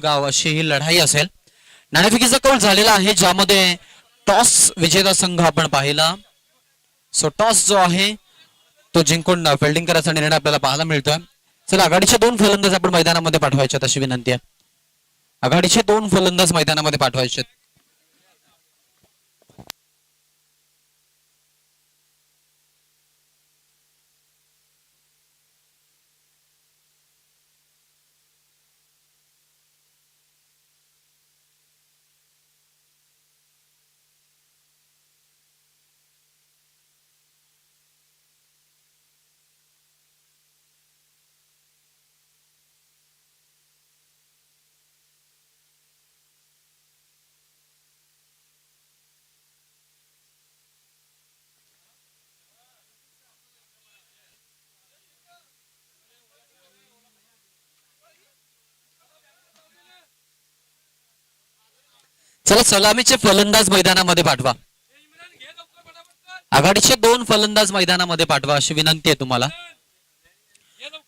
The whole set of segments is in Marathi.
गाव अशी ही लढाई असेल. नाणेफेकीचा कौल झालेला आहे ज्यामध्ये टॉस विजेता संघ आपण पाहिला. सो टॉस जो आहे तो जिंकून फिल्डिंग करायचा निर्णय आपल्याला पाहायला मिळतोय. चला आघाडीचे 2 फलंदाज आपण मैदानामध्ये पाठवायचे अशी विनंती आहे. आघाडीचे 2 फलंदाज मैदानामध्ये पाठवायचे. चला सलामीचे फलंदाज मैदानामध्ये पाठवा. आघाडीचे 2 फलंदाज मैदानामध्ये पाठवा अशी विनंती आहे तुम्हाला.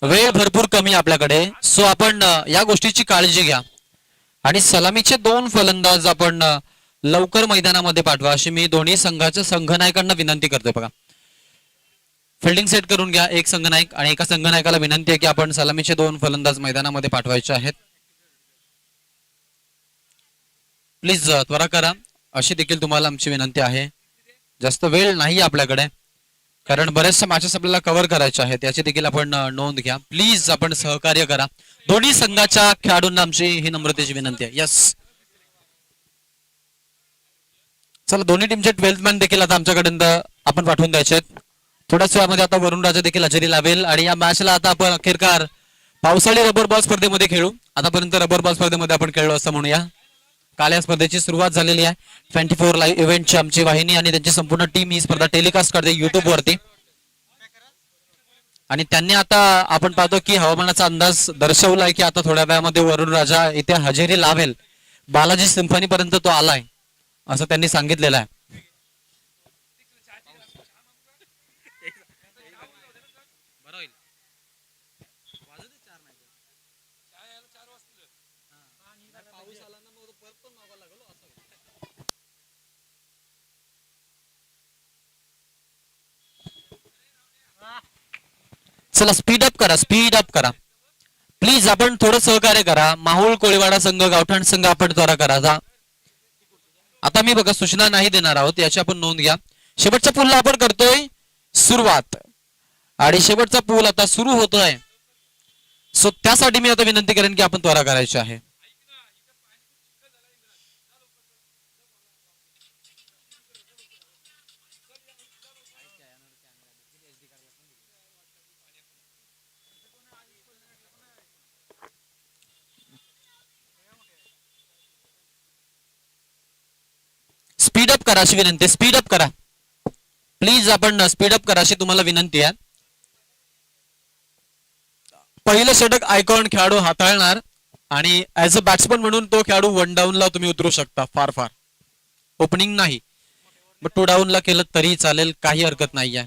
वेळ भरपूर कमी आपल्याकडे. सो आपण या गोष्टीची काळजी घ्या आणि सलामीचे 2 फलंदाज आपण लवकर मैदानामध्ये पाठवा अशी मी दोन्ही संघाच्या संघनायकांना विनंती करतोय. बघा फिल्डिंग सेट करून घ्या. एक संघनायक आणि एका संघनायकाला विनंती आहे की आपण सलामीचे 2 फलंदाज मैदानामध्ये पाठवायचे आहेत. प्लीज त्वरा करा अशी देखील तुम्हाला आमची विनंती आहे. जास्त वेळ नाही आपल्याकडे कारण बरेचसे मॅचेस आपल्याला कव्हर करायचे आहेत. याची देखील आपण नोंद घ्या. प्लीज आपण सहकार्य करा. दोन्ही संघाच्या खेळाडूंना आमची ही नम्रतेची विनंती आहे. यस चला दोन्ही टीमचे 12th मॅन देखील आता आमच्याकडे आपण पाठवून द्यायचे आहेत. थोड्याच वेळामध्ये आता वरुण राजा देखील हजेरी लावेल आणि या मॅचला आता आपण अखेरकार पावसाळी रबर बॉल स्पर्धेमध्ये खेळू. आतापर्यंत रबर बॉल स्पर्धेमध्ये आपण खेळलो असं म्हणूया. काल या स्पर्धेची सुरुवात झालेली आहे. 24 लाईव्ह इव्हेंटची आमची वाहिनी आणि त्यांची संपूर्ण टीम ही स्पर्धा टेलिकास्ट करते युट्यूब वरती. आणि त्यांनी आता आपण पाहतो की हवामानाचा अंदाज दर्शवलाय की आता थोड्या वेळामध्ये वरुण राजा इथे हजेरी लावेल. बालाजी सिम्फनी पर्यंत तो आलाय असं त्यांनी सांगितलेलं आहे. चला स्पीड अप करा. स्पीड अप करा प्लीज. आपण थोडं सहकार्य करा. माहुल कोळीवाडा संघ गावठाण संघ आपण त्वरा करा. आता मी बघा सूचना नाही देणार आहोत याची आपण नोंद घ्या. शेवटच्या पूलला आपण करतोय सुरुवात आणि शेवटचा पूल आता सुरू होतोय. सो त्यासाठी मी आता विनंती करेन की आपण त्वरा करायची आहे. स्पीडअप करा अशी विनंती. स्पीडअप करा प्लीज. आपण स्पीडअप करा अशी तुम्हाला विनंती आहे. पहिलं षटक आयकॉन खेळाडू हाताळणार आणि ऍज अ बॅट्समन म्हणून तो खेळाडू 1 डाऊनला तुम्ही उतरू शकता. फार फार ओपनिंग नाही बट 2 डाऊनला केलं तरी चालेल. काही हरकत नाही आहे.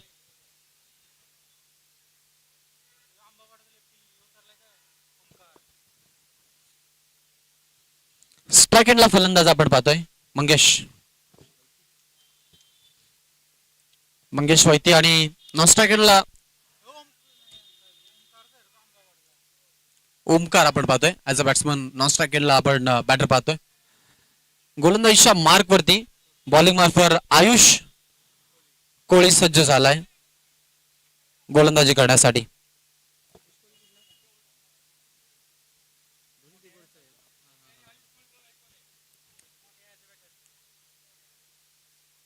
स्ट्राईक एंडला फलंदाज आपण पाहतोय मंगेश वैती आणि नॉन स्ट्राईक एंडला ओमकार आपण पाहतोय. As a batsman non strike एंडला आपण बॅटर पाहतोय. गोलंदाजीच्या मार्क वरती बॉलिंग मार्कवर आयुष कोळी सज्ज झालाय गोलंदाजी करण्यासाठी.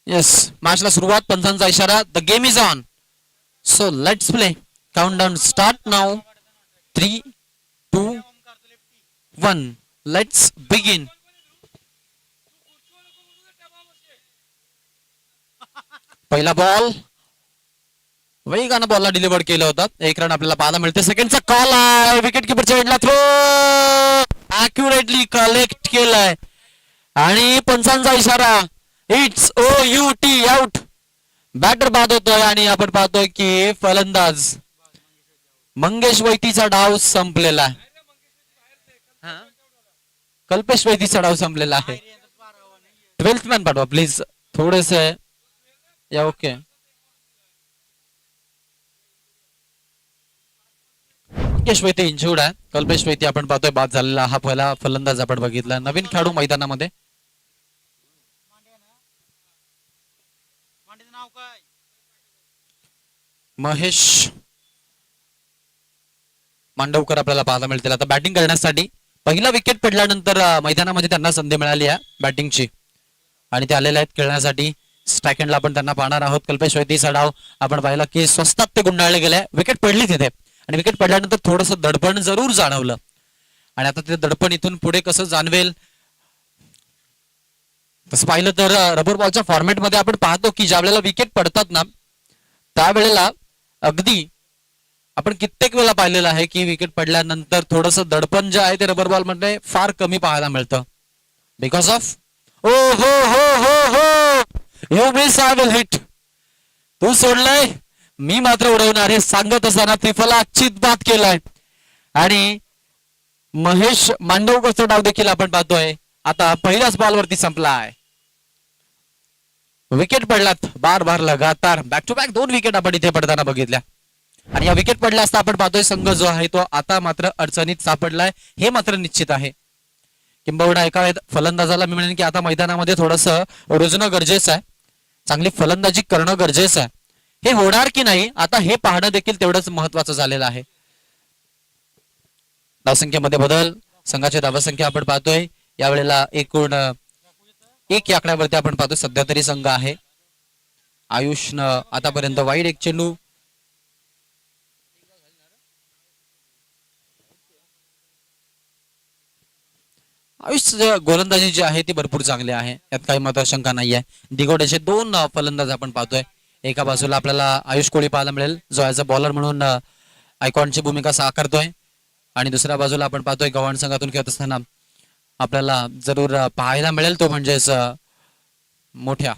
येस मॅचला सुरुवात. पंचांचा इशारा. The game is on. So let's play. Countdown start now. 3, 2, 1 let's begin. पहिला बॉल वेगानं बॉलला डिलिव्हर केला होता. 1 रन आपल्याला पाहायला मिळते. सेकंडचा कॉल आहे. विकेट किपरच्या एंडला थ्रो अॅक्युरेटली कलेक्ट केलाय आणि पंचांचा इशारा. It's OUT out. बॅटर बाद होतोय आणि आपण पाहतोय की फलंदाज मंगेश वैतीचा डाव संपलेला आहे. कल्पेश वैदी चढाव संपलेला आहे. 12th मॅन पाठवा प्लीज. थोडेस या. ओके, मंगेश वैती इंजुर्ड आहे. कल्पेश वैती आपण पाहतोय बाद झालेला. हा पहिला फलंदाज आपण बघितला. नवीन खेळाडू मैदानामध्ये. महेश मांडवकर आपल्याला पाहायला मिळतील आता बॅटिंग करण्यासाठी. पहिला विकेट पडल्यानंतर मैदानामध्ये त्यांना संधी मिळाली आहे बॅटिंगची आणि ते आलेले आहेत खेळण्यासाठी. स्ट्राईक एंडला आपण त्यांना पाहणार आहोत. कल्पेश वैतीचा डाव आपण पाहिला की स्वस्तात ते गुंडाळले गेले. विकेट पडली तिथे आणि विकेट पडल्यानंतर थोडस दडपण जरूर जाणवलं आणि आता ते दडपण इथून पुढे कसं जाणवेल तसं पाहिलं तर रबर बॉलच्या फॉर्मॅटमध्ये आपण पाहतो की ज्या वेळेला विकेट पडतात ना त्यावेळेला अगदी आपण कित्येक वेळा पाहिलेलं आहे की विकेट पडल्यानंतर थोडस दडपण जे आहे ते रबर बॉल मध्ये फार कमी पाहायला मिळतं. बिकॉज ऑफ ओ हो हो हो हो you miss I will hit. तू सोडलंय मी मात्र उडवणार हे सांगत असताना त्रिफला चित बाद केलाय आणि महेश मांडवकरचा डाव देखील आपण पाहतोय आता पहिल्याच बॉलवरती संपला आहे. विकेट पडलात बार बार लगातार बॅक टू बॅक 2 विकेट आपण इथे पडताना बघितल्या आणि या विकेट पडल्या असता आपण पाहतोय संघ जो आहे तो आता मात्र अडचणीत सापडलाय हे मात्र निश्चित आहे. किंबहुना एका फलंदाजाला मी म्हणेन की आता मैदानामध्ये थोडस रुजणं गरजेचं आहे. चांगली फलंदाजी करणं गरजेचं आहे. हे होणार की नाही आता हे पाहणं देखील तेवढंच महत्वाचं झालेलं आहे. धावसंख्येमध्ये बदल. संघाची धावसंख्या आपण पाहतोय यावेळेला एकूण 1 या आकड्यावरती आपण पाहतोय सध्या तरी संघ आहे. आयुषनं आतापर्यंत वाईड 1 चेंडू. आयुष गोलंदाजी जी आहे ती भरपूर चांगली आहे यात काही मात्र शंका नाही आहे. दिगोड्याचे 2 फलंदाज आपण पाहतोय. एका बाजूला आपल्याला आयुष कोळी पाहायला मिळेल जो ॲज अ बॉलर म्हणून आयकॉनची भूमिका साकारतोय आणि दुसऱ्या बाजूला आपण पाहतोय गव्हाण संघातून खेळत असताना आपल्याला जरूर पाहायला मिळेल तो म्हणजेच मोठ्या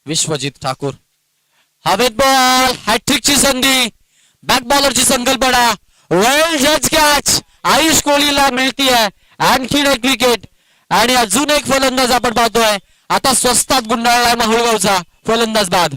विश्वजित ठाकूर. हवेत बॉल हॅट्रिकची संधी. बॅक बॉलरची संकल्पना. वेल जज कॅच आयुष कोहलीला मिळतीये आणखीन 1 विकेट आणि अजून 1 फलंदाज आपण पाहतोय आता स्वस्तात गुंडाळला माहुळगावचा फलंदाज बाद.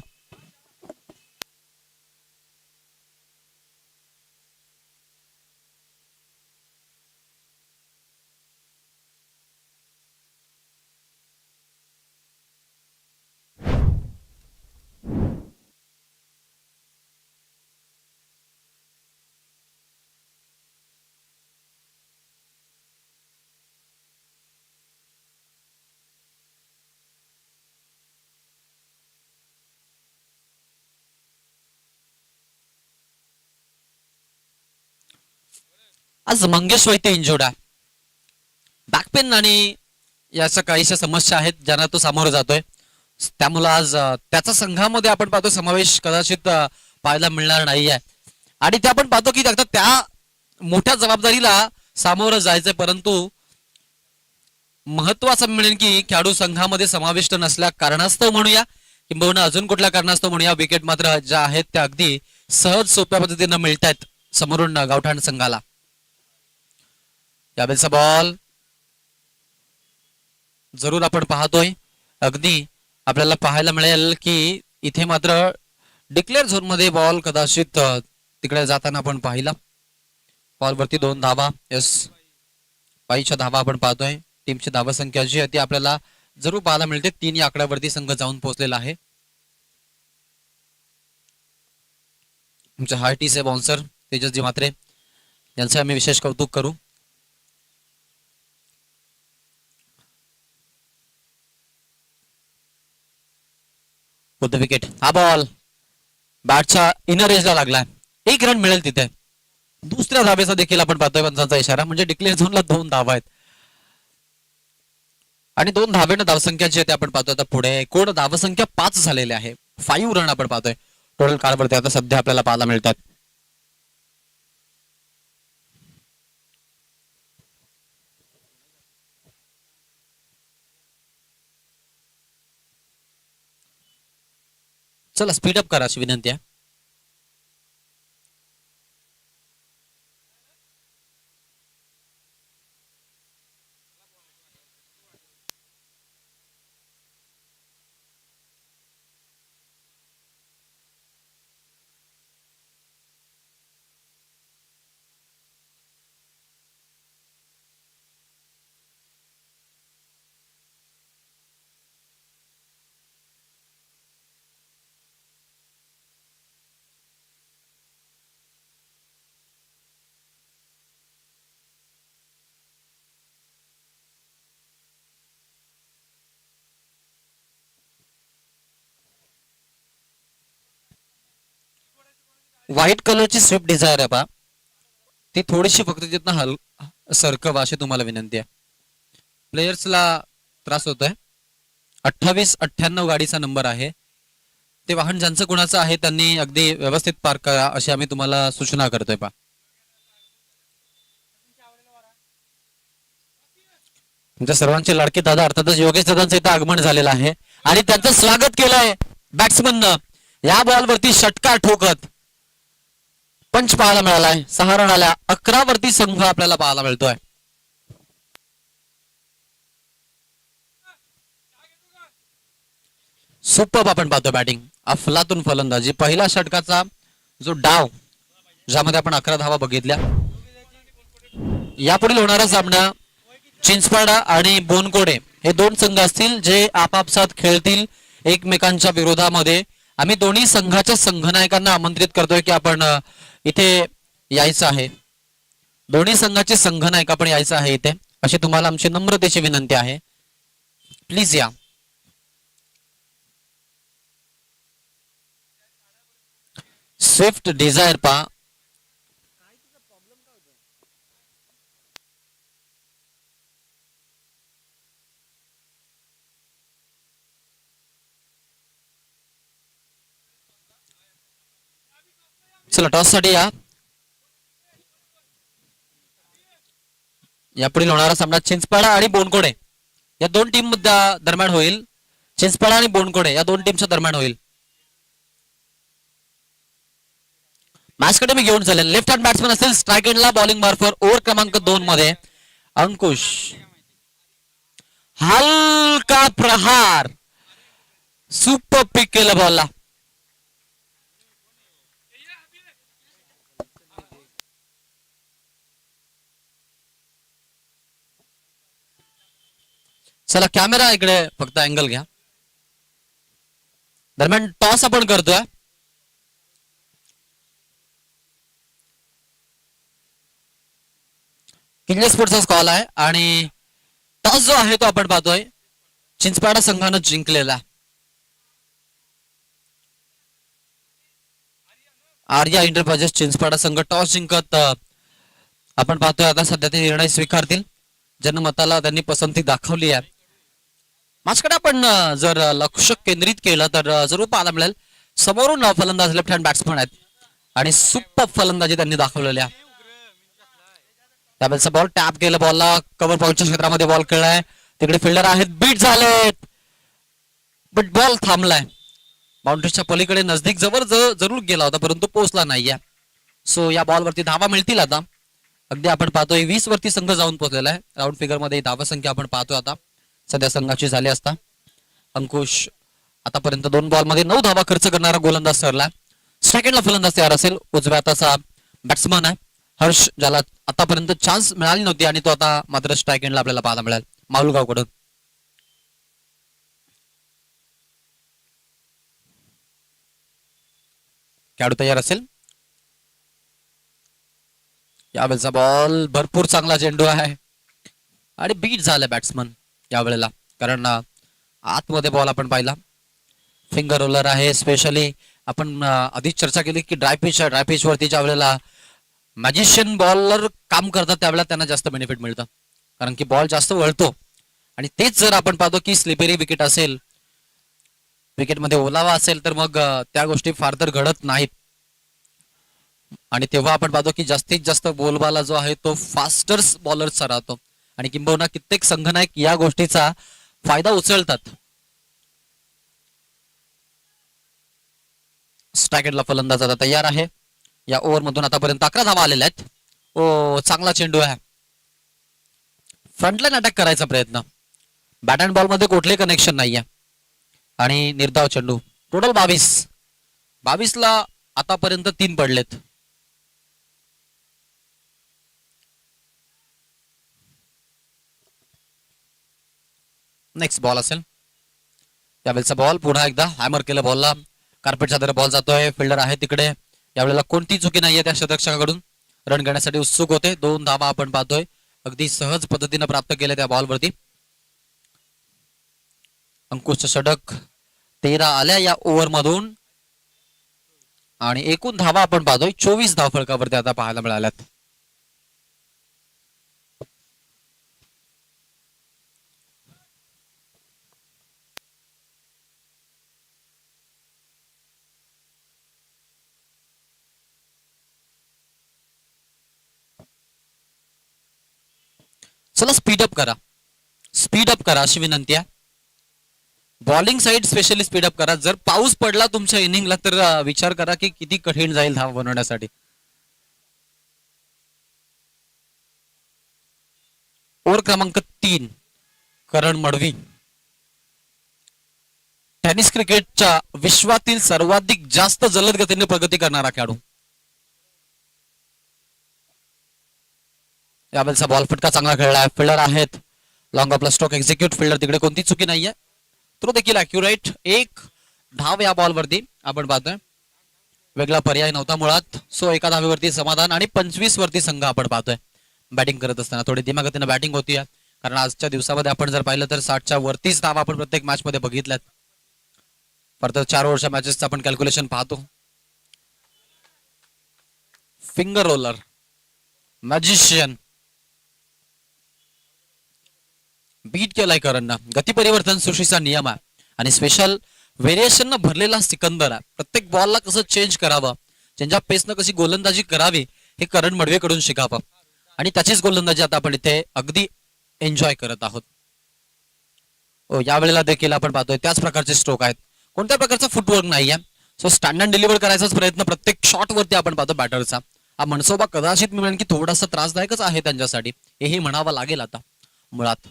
आज मंगेश वैते इंजुर्ड आहे. बॅकपेन आणि याच्या काहीशा समस्या आहेत ज्यांना तो सामोरं जातोय त्यामुळे आज त्याचा संघामध्ये आपण पाहतो समावेश कदाचित पाहायला मिळणार नाही आहे आणि ते आपण पाहतो की त्या मोठ्या जबाबदारीला सामोरं जायचंय परंतु महत्वाचं म्हणेन की खेळाडू संघामध्ये समाविष्ट नसल्या कारणास्तव म्हणूया किंबहुना अजून कुठल्या कारणास्तव म्हणूया विकेट मात्र ज्या आहेत त्या अगदी सहज सोप्या पद्धतीने मिळत आहेत समोरून गावठाण संघाला. यावेळेचा बॉल जरूर आपण पाहतोय अगदी आपल्याला पाहायला मिळेल की इथे मात्र डिक्लेअर झोन मध्ये बॉल कदाचित तिकडे जाताना आपण पाहिला. बॉलवरती 2 धावा. यस 22 धावा आपण पाहतोय. टीमची धावा संख्या जी आहे ती आपल्याला जरूर पाहायला मिळते. 3 या आकड्यावरती संघ जाऊन पोहोचलेला आहे. आमचे हार्टीचे बाउन्सर तेजसजी म्हात्रे यांचे आम्ही विशेष कौतुक करू. विकेट. हा बॉल बॅटच्या इनर एजला लागलाय. 1 रन मिळेल तिथे. दुसऱ्या धावेचा देखील आपण पाहतोय पंचांचा इशारा म्हणजे डिक्लेअर झोनला 2 धावा आहेत आणि 2 धावेनं धावसंख्या जी आहे ते आपण पाहतोय आता पुढे एकूण धावसंख्या 5 झालेली आहे. 5 रन आपण पाहतोय टोटल काळवरती आता सध्या आपल्याला पाहायला मिळतात. चला स्पीडअप करा अशी विनंती आहे. व्हाईट कलरची स्विफ्ट डिझायर आहे पहा, ती थोडीशी फक्त तिथनं सरकवा अशी तुम्हाला विनंती आहे. प्लेयर्सला त्रास होतोय. 2898 गाडीचा नंबर आहे. ते वाहन ज्यांचं कुणाचं आहे त्यांनी अगदी व्यवस्थित पार्क करा अशी आम्ही तुम्हाला सूचना करतोय पहा. तुमच्या सर्वांचे लाडके दादा अर्थातच योगेश दादांचं इथं आगमन झालेलं आहे आणि त्यांचं स्वागत केलंय बॅट्समननं. या बॉलवरती षटकार ठोकत पंच पाहायला मिळालाय. 6 रन आल्या. 11 वरती संघ आपल्याला पाहायला मिळतोय. सुपर आपण पाहतो बॅटिंग, अफलातून फलंदाजी. पहिला षटकाचा जो डाव ज्यामध्ये आपण 11 धावा बघितल्या. यापुढील होणारा सामना चिंचपाडा आणि बोनकोडे हे दोन संघ असतील जे आपापसात खेळतील एकमेकांच्या विरोधामध्ये. आम्ही दोन्ही संघाच्या संघनायकांना आमंत्रित करतोय की आपण इथे यायचं आहे. दोन्ही संघाचे संघनायक आपण यायचं आहे इथे अशी तुम्हाला आमची नम्रतेची विनंती आहे. प्लीज या. स्विफ्ट डिझायर पा चला टॉस साठी या. यापुढील होणारा सामना चिंचपाडा आणि बोनकोडे या दोन टीम दरम्यान होईल. चिंचपाडा आणि बोनकोडे या दोन टीमच्या दरम्यान होईल. मॅचकडे मी घेऊन चालेल. लेफ्ट हँड बॅट्समन असेल स्ट्राईक एंडला बॉलिंग मार्फत ओव्हर क्रमांक 2 मध्ये अंकुश. हलका प्रहार, सुपर पिक केलं बॉलला. चला कॅमेरा इकडे फक्त अँगल घ्या. दरम्यान टॉस आपण करतोय. किंग्ले स्पोर्ट्सचा कॉल आहे आणि टॉस जो आहे तो आपण पाहतोय चिंचपाडा संघानं जिंकलेला. आर्या एंटरप्राइजेस चिंचपाडा संघ टॉस जिंकत आपण पाहतोय आता सध्या ते निर्णय स्वीकारतील. जनमताला त्यांनी पसंती दाखवली आहे. माझ्याकडे आपण जर लक्ष केंद्रित केलं तर जरूर पाहायला मिळेल समोरून फलंदाज लेफ्ट हँड बॅट्समन आहेत आणि सुपर फलंदाजी त्यांनी दाखवलेल्या. त्यावेळेचा बॉल टॅप केला, बॉलला कव्हर पॉईंटच्या क्षेत्रामध्ये बॉल खेळलाय. तिकडे फिल्डर आहेत, बीट झालेत बट बॉल थांबलाय. बाउंड्रीच्या पलीकडे नजदीक जरूर गेला होता परंतु पोहोचला नाहीये. सो या बॉलवरती धावा मिळतील आता. अगदी आपण पाहतोय 20 वरती संघ जाऊन पोहोचलेला आहे. राऊंड फिगर मध्ये धावा संख्या आपण पाहतोय आता सध्या संघाची झाली असता. अंकुश आतापर्यंत 2 बॉल मध्ये 9 धावा खर्च करणारा गोलंदाज ठरला. सेकंडला फलंदाज तयार असेल उजव्या हाताचा बॅट्समन आहे हर्ष, ज्याला आतापर्यंत चान्स मिळाली नव्हती आणि तो आता मात्र स्ट्राईक एंडला आपल्याला पाहायला मिळेल माऊलगावकडून. खेळाडू तयार असेल. यावेळेचा बॉल भरपूर चांगला चेंडू आहे आणि बीट झाला बॅट्समन यावेळेला, कारण आतमध्ये बॉल आपण पाहिला. फिंगर रोलर आहे. स्पेशली आपण आधीच चर्चा केली की ड्राय पिच वरती ज्या वेळेला मॅजिशियन बॉलर काम करतात त्यावेळेला त्यांना जास्त बेनिफिट मिळतं, कारण की बॉल जास्त वळतो. आणि तेच जर आपण पाहतो की स्लिपरी विकेट असेल, विकेटमध्ये ओलावा असेल तर मग त्या गोष्टी फार तर घडत नाहीत. आणि तेव्हा आपण पाहतो की जास्तीत जास्त बोलबाला जो आहे तो फास्टर बॉलर्सचा राहतो आणि किंबहुना कित्येक संघनायक या गोष्टीचा फायदा उचलतात. स्ट्राईक फलंदाज आता तयार आहे. या ओव्हर मधून आतापर्यंत 11 धावा आलेल्या आहेत. ओ चांगला चेंडू आहे. फ्रंटलाईन अटॅक करायचा प्रयत्न. बॅट अँड बॉल मध्ये कुठले कनेक्शन नाहीये आणि निर्धाव चेंडू. टोटल 22 ला आतापर्यंत 3 पडलेत. नेक्स्ट बॉल असेल. त्यावेळेचा बॉल पुन्हा एकदा हॅमर केलं बॉलला. कार्पेटच्या दर बॉल जातोय. फिल्डर आहे तिकडे. यावेळेला कोणती चुकी नाहीये त्या शतकक्षकाकडून. रन घेण्यासाठी उत्सुक होते. 2 धावा आपण पाहतोय अगदी सहज पद्धतीने प्राप्त केले त्या बॉलवरती. अंकुशचं षटक 13 आल्या या ओव्हर मधून. आणि एकूण धावा आपण पाहतोय 24 धावफलकावरती आता पाहायला मिळाल्यात. चला स्पीड अप करा अशी विनंती आहे. Bowling side specially speed up करा. जर पाऊस पडला तुमच्या इनिंगला तर विचार करा की किती कठीण जाईल धाव बनवण्यासाठी. ओव्हर क्रमांक 3 करण मडवी. टेनिस क्रिकेटच्या विश्वातील सर्वाधिक जास्त जलद गतीने प्रगती करणारा खेळाडू. यावेळेचा बॉल फटका चांगला खेळला. फिल्डर आहेत लॉंग आपला स्ट्रोक एक्झिक्यूट. फिल्डर तिकडे कोणती चुकी नाहीये. तो देखील अॅक्युरेट. एक धाव या बॉलवरती आपण पाहतोय. वेगळा पर्याय नव्हता मुळात. सो एका धावेवरती समाधान आणि 25 वरती संघ आपण पाहतोय. बॅटिंग करत असताना थोडी दिमागतीनं बॅटिंग होती, कारण आजच्या दिवसामध्ये आपण जर पाहिलं तर 60च्या वरतीच धाव आपण प्रत्येक मॅच मध्ये बघितल्यात. फक्त 4 ओव्हरच्या मॅचेसचं आपण कॅल्क्युलेशन पाहतो. फिंगर रोलर, मॅजिशियन बीट केलाय करणनं. गती परिवर्तन सृष्टीचा नियम आहे आणि स्पेशल व्हेरिएशन न भरलेला सिकंदर आहे. प्रत्येक बॉलला कसं चेंज करावं, चेंज ऑफ पेसनं कशी गोलंदाजी करावी हे करण मडवेकडून शिकावं आणि त्याचीच गोलंदाजी आता आपण इथे अगदी एन्जॉय करत आहोत. यावेळेला देखील आपण पाहतोय त्याच प्रकारचे स्ट्रोक आहेत. कोणत्या प्रकारचा फुटवर्क नाहीये. सो स्टँडर्ड डिलिव्हर करायचाच प्रयत्न प्रत्येक शॉट वरती आपण पाहतो बॅटरचा. हा मनसोबा कदाचित मी म्हणेन की थोडासा त्रासदायकच आहे त्यांच्यासाठी, हेही म्हणावं लागेल आता मुळात.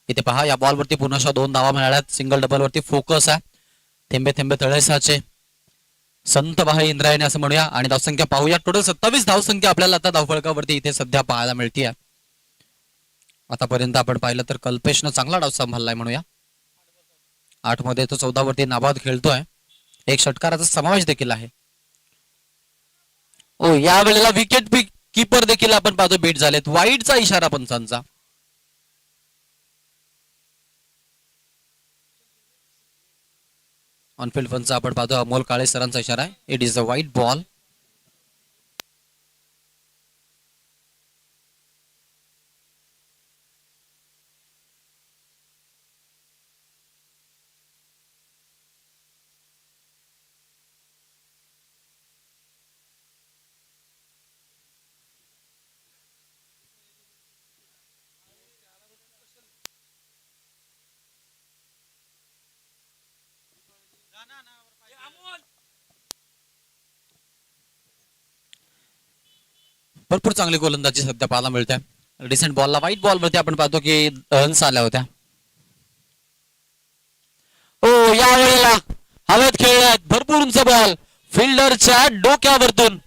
इथे पहा या बॉलवरती पुन्हा 2 धावा मिळाल्यात. सिंगल डबल वरती फोकस आहे. थेंबे थेंबे तळेसाचे संत बाहे इंद्रायणी असं म्हणूया. आणि धावसंख्या पाहूया. टोटल 27 धावसंख्या आपल्याला आता धावफलकावरती इथे सध्या पाहायला मिळते. आतापर्यंत आपण पाहिलं तर कल्पेशनं चांगला डाव सांभाळलाय म्हणूया. 8 मध्ये तो 14 वरती नाबाद खेळतोय. एक षटकाराचा समावेश देखील आहे. या वेळेला विकेट कीपर देखील आपण पाहतो बीट झालेत. वाईडचा इशारा पंचांचा. ऑनफिल्ड फनचा आपण पाहतो अमोल काळे सरांचा इशारा आहे. इट इज अ वाईट बॉल. भरपूर चांगली गोलंदाजी सध्या पाहायला मिळते. रिसेंट बॉलला व्हाईट बॉलवरती आपण पाहतो की रन्स आल्या होत्या. या वेळेला हवेत खेळल्यात भरपूर उंच बॉल फिल्डरच्या डोक्यावरतून.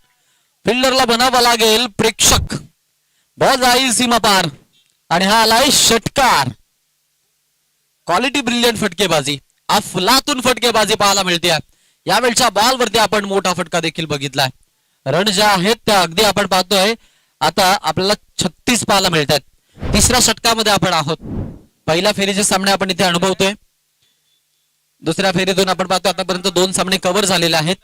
फिल्डरला बनावं लागेल प्रेक्षक. बॉल जाईल सीमा पार आणि हा आलाय षटकार. क्वालिटी ब्रिलियंट फटकेबाजी, अफलातून फटकेबाजी पाहायला मिळते. यावेळच्या बॉलवरती आपण मोठा फटका देखील बघितलाय. रन ज्या आहेत त्या अगदी आपण पाहतोय आता आपल्याला 36 पाहायला मिळतात. 3ऱ्या षटकामध्ये आपण आहोत. पहिल्या फेरीचे सामने आपण इथे अनुभवतोय. 2ऱ्या फेरीतून आपण पाहतो आतापर्यंत 2 सामने कव्हर झालेले आहेत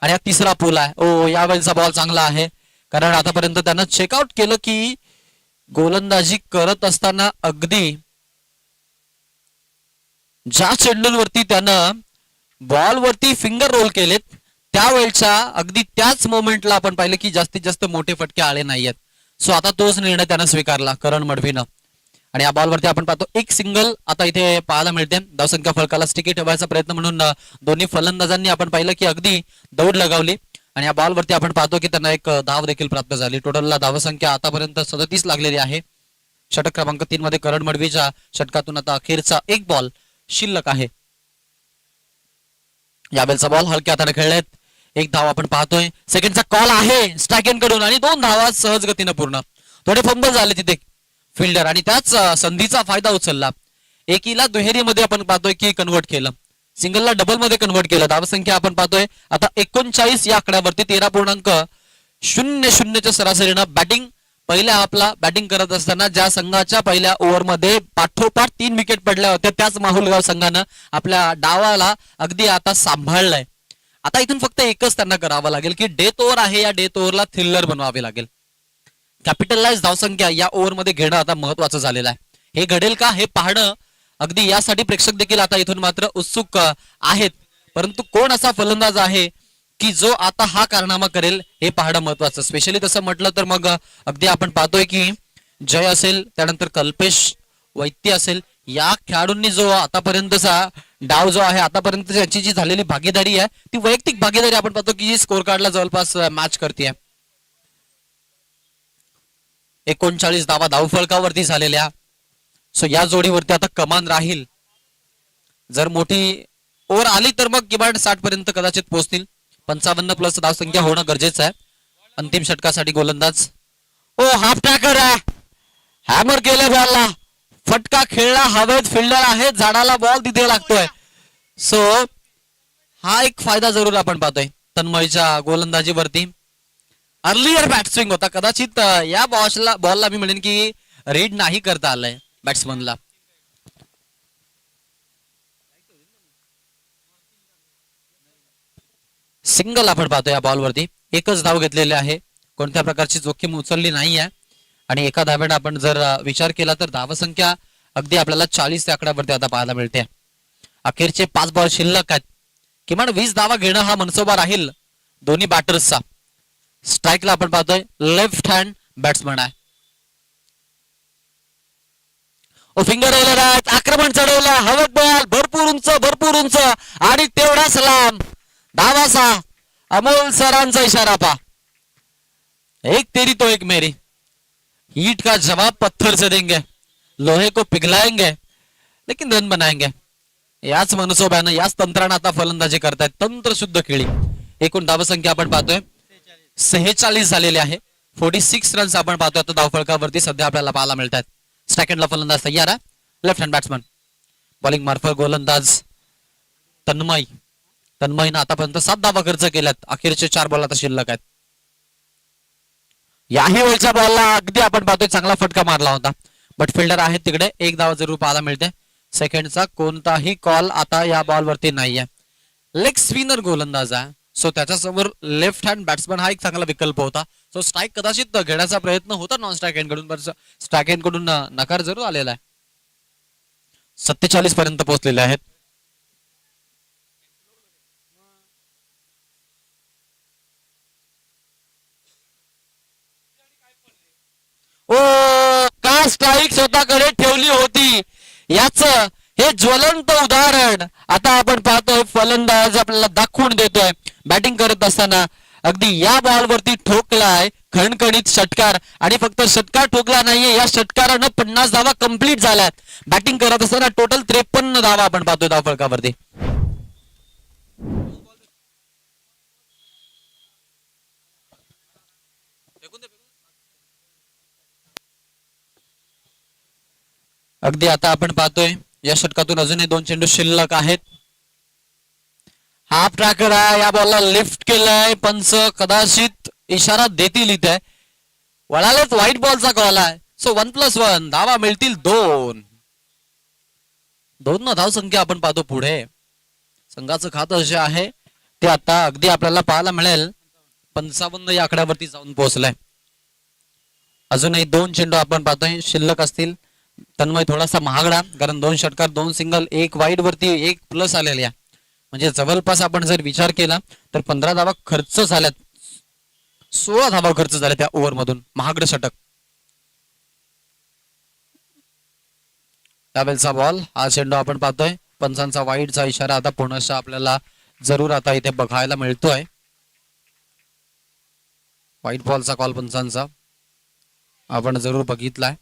आणि हा 3रा पूल आहे. यावेळेचा बॉल चांगला आहे, कारण आतापर्यंत त्यानं चेकआउट केलं की गोलंदाजी करत असताना अगदी ज्या चेंडूंवरती त्यानं बॉलवरती फिंगर रोल केलेत त्यावेळच्या अगदी त्याच मोमेंटला आपण पाहिलं की जास्तीत जास्त मोठे फटके आले नाहीयेत. सो आता तोच निर्णय त्यानं स्वीकारला करण मडवीनं. आणि या बॉलवरती आपण पाहतो एक सिंगल आता इथे पाहायला मिळते. धावसंख्या फलकाला स्टिकी ठेवायचा प्रयत्न म्हणून दोन्ही फलंदाजांनी आपण पाहिलं की अगदी दौड लगावली आणि या बॉलवरती आपण पाहतो की त्यांना एक धाव देखील प्राप्त झाली. टोटलला धावसंख्या आतापर्यंत 37 लागलेली आहे. षटक क्रमांक 3 मध्ये करण मडवीच्या षटकातून आता अखेरचा एक बॉल शिल्लक आहे. यावेळचा बॉल हलक्या हाताने खेळलेत. एक धाव आपण पाहतोय. सेकंडचा कॉल आहे स्ट्रायकेन कडून आणि 2 धावा सहज गतीनं पूर्ण. थोडे फंबल झाले तिथे फिल्डर आणि त्याच संधीचा फायदा उचलला. एकीला दुहेरीमध्ये आपण पाहतोय की कन्वर्ट केलं, सिंगलला डबल मध्ये कन्वर्ट केलं. धावसंख्या आपण पाहतोय आता 39 या आकड्यावरती 13.00च्या सरासरीनं बॅटिंग. पहिल्या आपला बॅटिंग करत असताना ज्या संघाच्या पहिल्या ओव्हरमध्ये पाठोपाठ 3 विकेट पडल्या होत्या त्याच माहुलगाव संघानं आपल्या डावाला अगदी आता सांभाळलाय आता इथून फक्त एकच त्यांना करावं लागेल की डेथ ओव्हर आहे, या डेथ ओव्हरला थ्रिलर बनवावे लागेल. कॅपिटलाइज धावसंख्या या ओव्हरमध्ये घेणं आता महत्वाचं झालेलं आहे. हे घडेल का हे पाहणं अगदी यासाठी प्रेक्षक देखील आता इथून मात्र उत्सुक आहेत. परंतु कोण असा फलंदाज आहे की जो आता हा कारनामा करेल हे पाहणं महत्वाचं. स्पेशली तसं म्हटलं तर मग अगदी आपण पाहतोय की जय असेल, त्यानंतर कल्पेश वैद्य असेल, या खेळाडूंनी जो आतापर्यंतचा डाव जो आहे, आतापर्यंत याची जी झालेली भागीदारी आहे ती वैयक्तिक भागीदारी आपण पाहतो की जी स्कोर कार्डला जवळपास मॅच करते. 39 धावा धावफलकावरती झालेल्या. सो या जोडीवरती आता कमान राहील. जर मोठी ओव्हर आली तर मग किमान 60 पर्यंत कदाचित पोहोचतील. 55 प्लस धावसंख्या होणं गरजेचं आहे अंतिम षटकासाठी. गोलंदाज ओ हाफ टॅकर आहे, हॅमर केलं बॉलला, फटका खेळला, हवेत फिल्डर आहे, झाडाला बॉल तिथे लागतोय. सो हा एक फायदा जरूर आपण पाहतोय तन्मयच्या गोलंदाजीवरती. अर्लियर बॅटस्विंग होता, कदाचित या बॉलला मी म्हणेन की रीड नाही करता आलंय बॅट्समनला. सिंगल आपण पाहतो या बॉलवरती. एकच धाव घेतलेले आहे, कोणत्या प्रकारची जोखीम उचलली नाही आहे. आणि एका धावेने आपण जर विचार केला तर धावसंख्या अगदी आपल्याला 40 त्या आकड्यावरती आता पाहायला मिळते. अखेरचे 5 बॉल शिल्लक आहेत. किमान 20 धावा घेणं हा मनसोबा राहील दोन्ही बॅटर्सचा. स्ट्राईकला आपण पाहतोय लेफ्ट हँड बॅट्समन आहे. ओ फिंगर आहेत, आक्रमण चढवलं, हवेत बॉल भरपूर उंच आणि तेवढाच लांब धावाचा. अमोल सरांचा इशारा पा, एक तेरी तो एक मेरी. ईट का जवाब पत्थर से देंगे, लोहे को पिघलाएंगे लेकिन रन बनाएंगे. याच मनसोब्यानं याच तंत्रानं आता फलंदाजी करतायत, तंत्रशुद्ध खेळी. एकूण धावसंख्या आपण पाहतोय 46 झालेले आहे. 46 रन्स आपण पाहतोय आता धावफलकावरती सध्या आपल्याला पाहायला मिळत आहेत. सेकंडला फलंदाज तयार आहे, लेफ्ट हँड बॅट्समन. बॉलिंग मार्फत गोलंदाज तन्मयनं आतापर्यंत 7 धावा खर्च केल्यात. अखेरचे 4 बॉल आता शिल्लक आहेत. याही वेळच्या बॉलला अगदी आपण पाहतोय चांगला फटका मारला होता, बट फिल्डर आहेत तिकडे. एक धाव जरूर पाहायला मिळते. सेकंडचा कोणताही कॉल आता या बॉलवरती नाहीये. लेग स्पिनर गोलंदाज आहे, सो त्याच्यासमोर लेफ्ट हँड बॅट्समन हा एक चांगला विकल्प होता. सो स्ट्राईक कदाचित घेण्याचा प्रयत्न होता नॉन स्ट्राईक हँडकडून, पण स्ट्राईक हँडकडून नकार जरूर आलेला आहे. 47 पर्यंत पोहोचलेले आहेत. ओ का स्ट्राईक स्वतःकडे ठेवली होती, याच हे ज्वलंत उदाहरण आता आपण पाहतोय. फलंदाज आपल्याला दाखवून देतोय बॅटिंग करत असताना. अगदी या बॉलवरती ठोकलाय खणखणीत षटकार, आणि फक्त षटकार ठोकला नाहीये, या षटकारानं 50 धावा कंप्लीट झाल्यात. बॅटिंग करत असताना टोटल 53 धावा आपण पाहतोय धावफलकावरती. अगदी आता आपण पाहतोय या षटकातून अजूनही 2 चेंडू शिल्लक आहेत. हाफ ट्रॅकर आहे, या बॉलला लिफ्ट केलंय. पंच कदाचित इशारा देतील इथे. वळालेच व्हाईट बॉलचा कॉल आहे. सो 1+1 धावा मिळतील 2. 2 धावसंख्या आपण पाहतो पुढे. संघाचं खातं जे आहे ते आता अगदी आपल्याला पाहायला मिळेल 55 या आकड्यावरती जाऊन पोहोचलाय. अजूनही 2 चेंडू आपण पाहतोय शिल्लक असतील. तन्मय थोडासा महागडा, कारण 2 षटकार 2 सिंगल 1 वाईड वरती 1+ आलेल्या, म्हणजे जवळपास आपण जर विचार केला तर 15 धावा खर्च झाल्यात. 16 धावा खर्च झाल्या त्या ओव्हर मधून. महागड षटक. त्यावेळेचा बॉल, हा चेंडू आपण पाहतोय. पंचांचा वाईडचा इशारा आता पुनश्च आपल्याला जरूर आता इथे बघायला मिळतोय. व्हाईट बॉलचा कॉल पंचांचा आपण जरूर बघितलाय.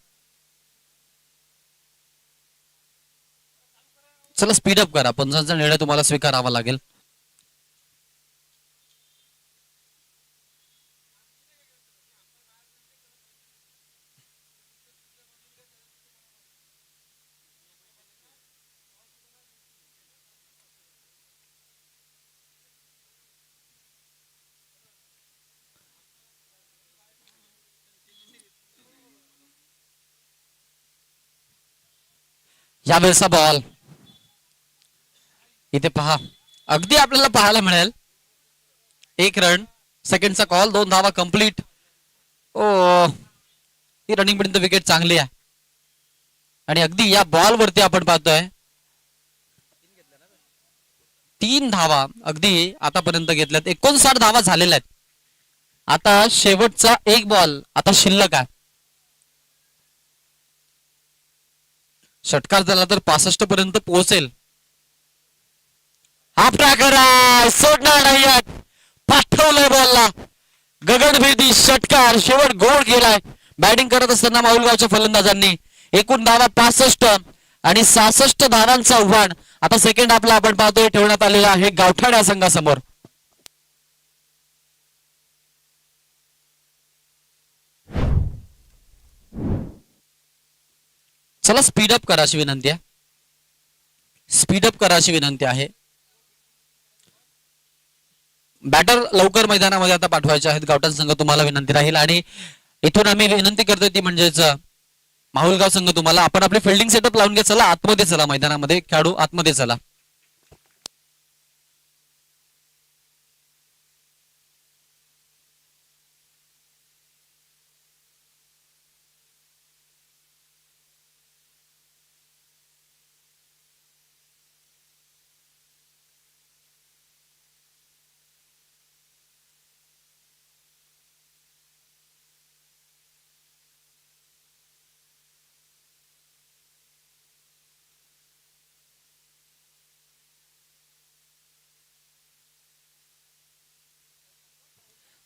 चला स्पीडअप करा, पंचांचा निर्णय तुम्हाला स्वीकारावा लागेल. यावेळेचा बॉल इथे पहा, अगदी आपल्याला पाहायला मिळेल 1 रन. सेकंडचा कॉल, 2 धावा कंप्लीट. ओ, ही रनिंग पर्यंत विकेट चांगली आहे आणि अगदी या बॉल वरती आपण पाहतोय 3 धावा अगदी आतापर्यंत घेतल्यात. 59 धावा झालेल्या आहेत. आता शेवटचा एक बॉल आता शिल्लक आहे. षटकार झाला तर 65 पर्यंत पोहोचेल. हाफ ट्रॅकर सोडणार नाही, पाठवलंय बॉलला. गगनभेदी षटकार, शेवट गोल गेलाय. बॅटिंग करत असताना माहुलगावच्या फलंदाजांनी एकूण धावा 65 आणि 66 धावांचं आव्हान आता सेकंड हाफला आपण पाहतोय ठेवण्यात आलेलं आहे गावठाण या संघासमोर. चला स्पीडअप करा अशी विनंती आहे. स्पीडअप करा अशी विनंती आहे. बॅटर लवकर मैदानामध्ये आता पाठवायचे आहेत. गावठाण संघ तुम्हाला विनंती राहील आणि इथून आम्ही विनंती करतोय ती म्हणजेच माहुलगाव संघ तुम्हाला आपण आपले फिल्डिंग सेटअप लावून घ्या. चला आतमध्ये चला, मैदानामध्ये खेळाडू आतमध्ये चला.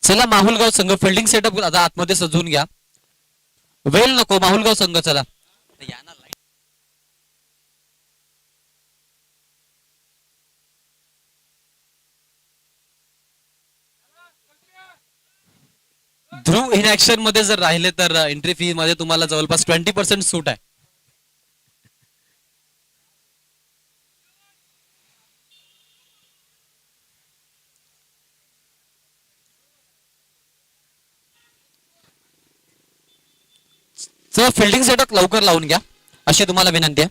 चला माहुलगाव संघ फिल्डिंग सेटअप आता आतमध्ये सजवून घ्या. वेल नको, माहुलगाव संघ चला. ध्रुव इन ऍक्शन मध्ये जर राहिले तर एंट्री फी मध्ये तुम्हाला जवळपास 20% सूट आहे. चला फिल्डिंग सेटअप लवकर लावून घ्या अशी तुम्हाला विनंती आहे.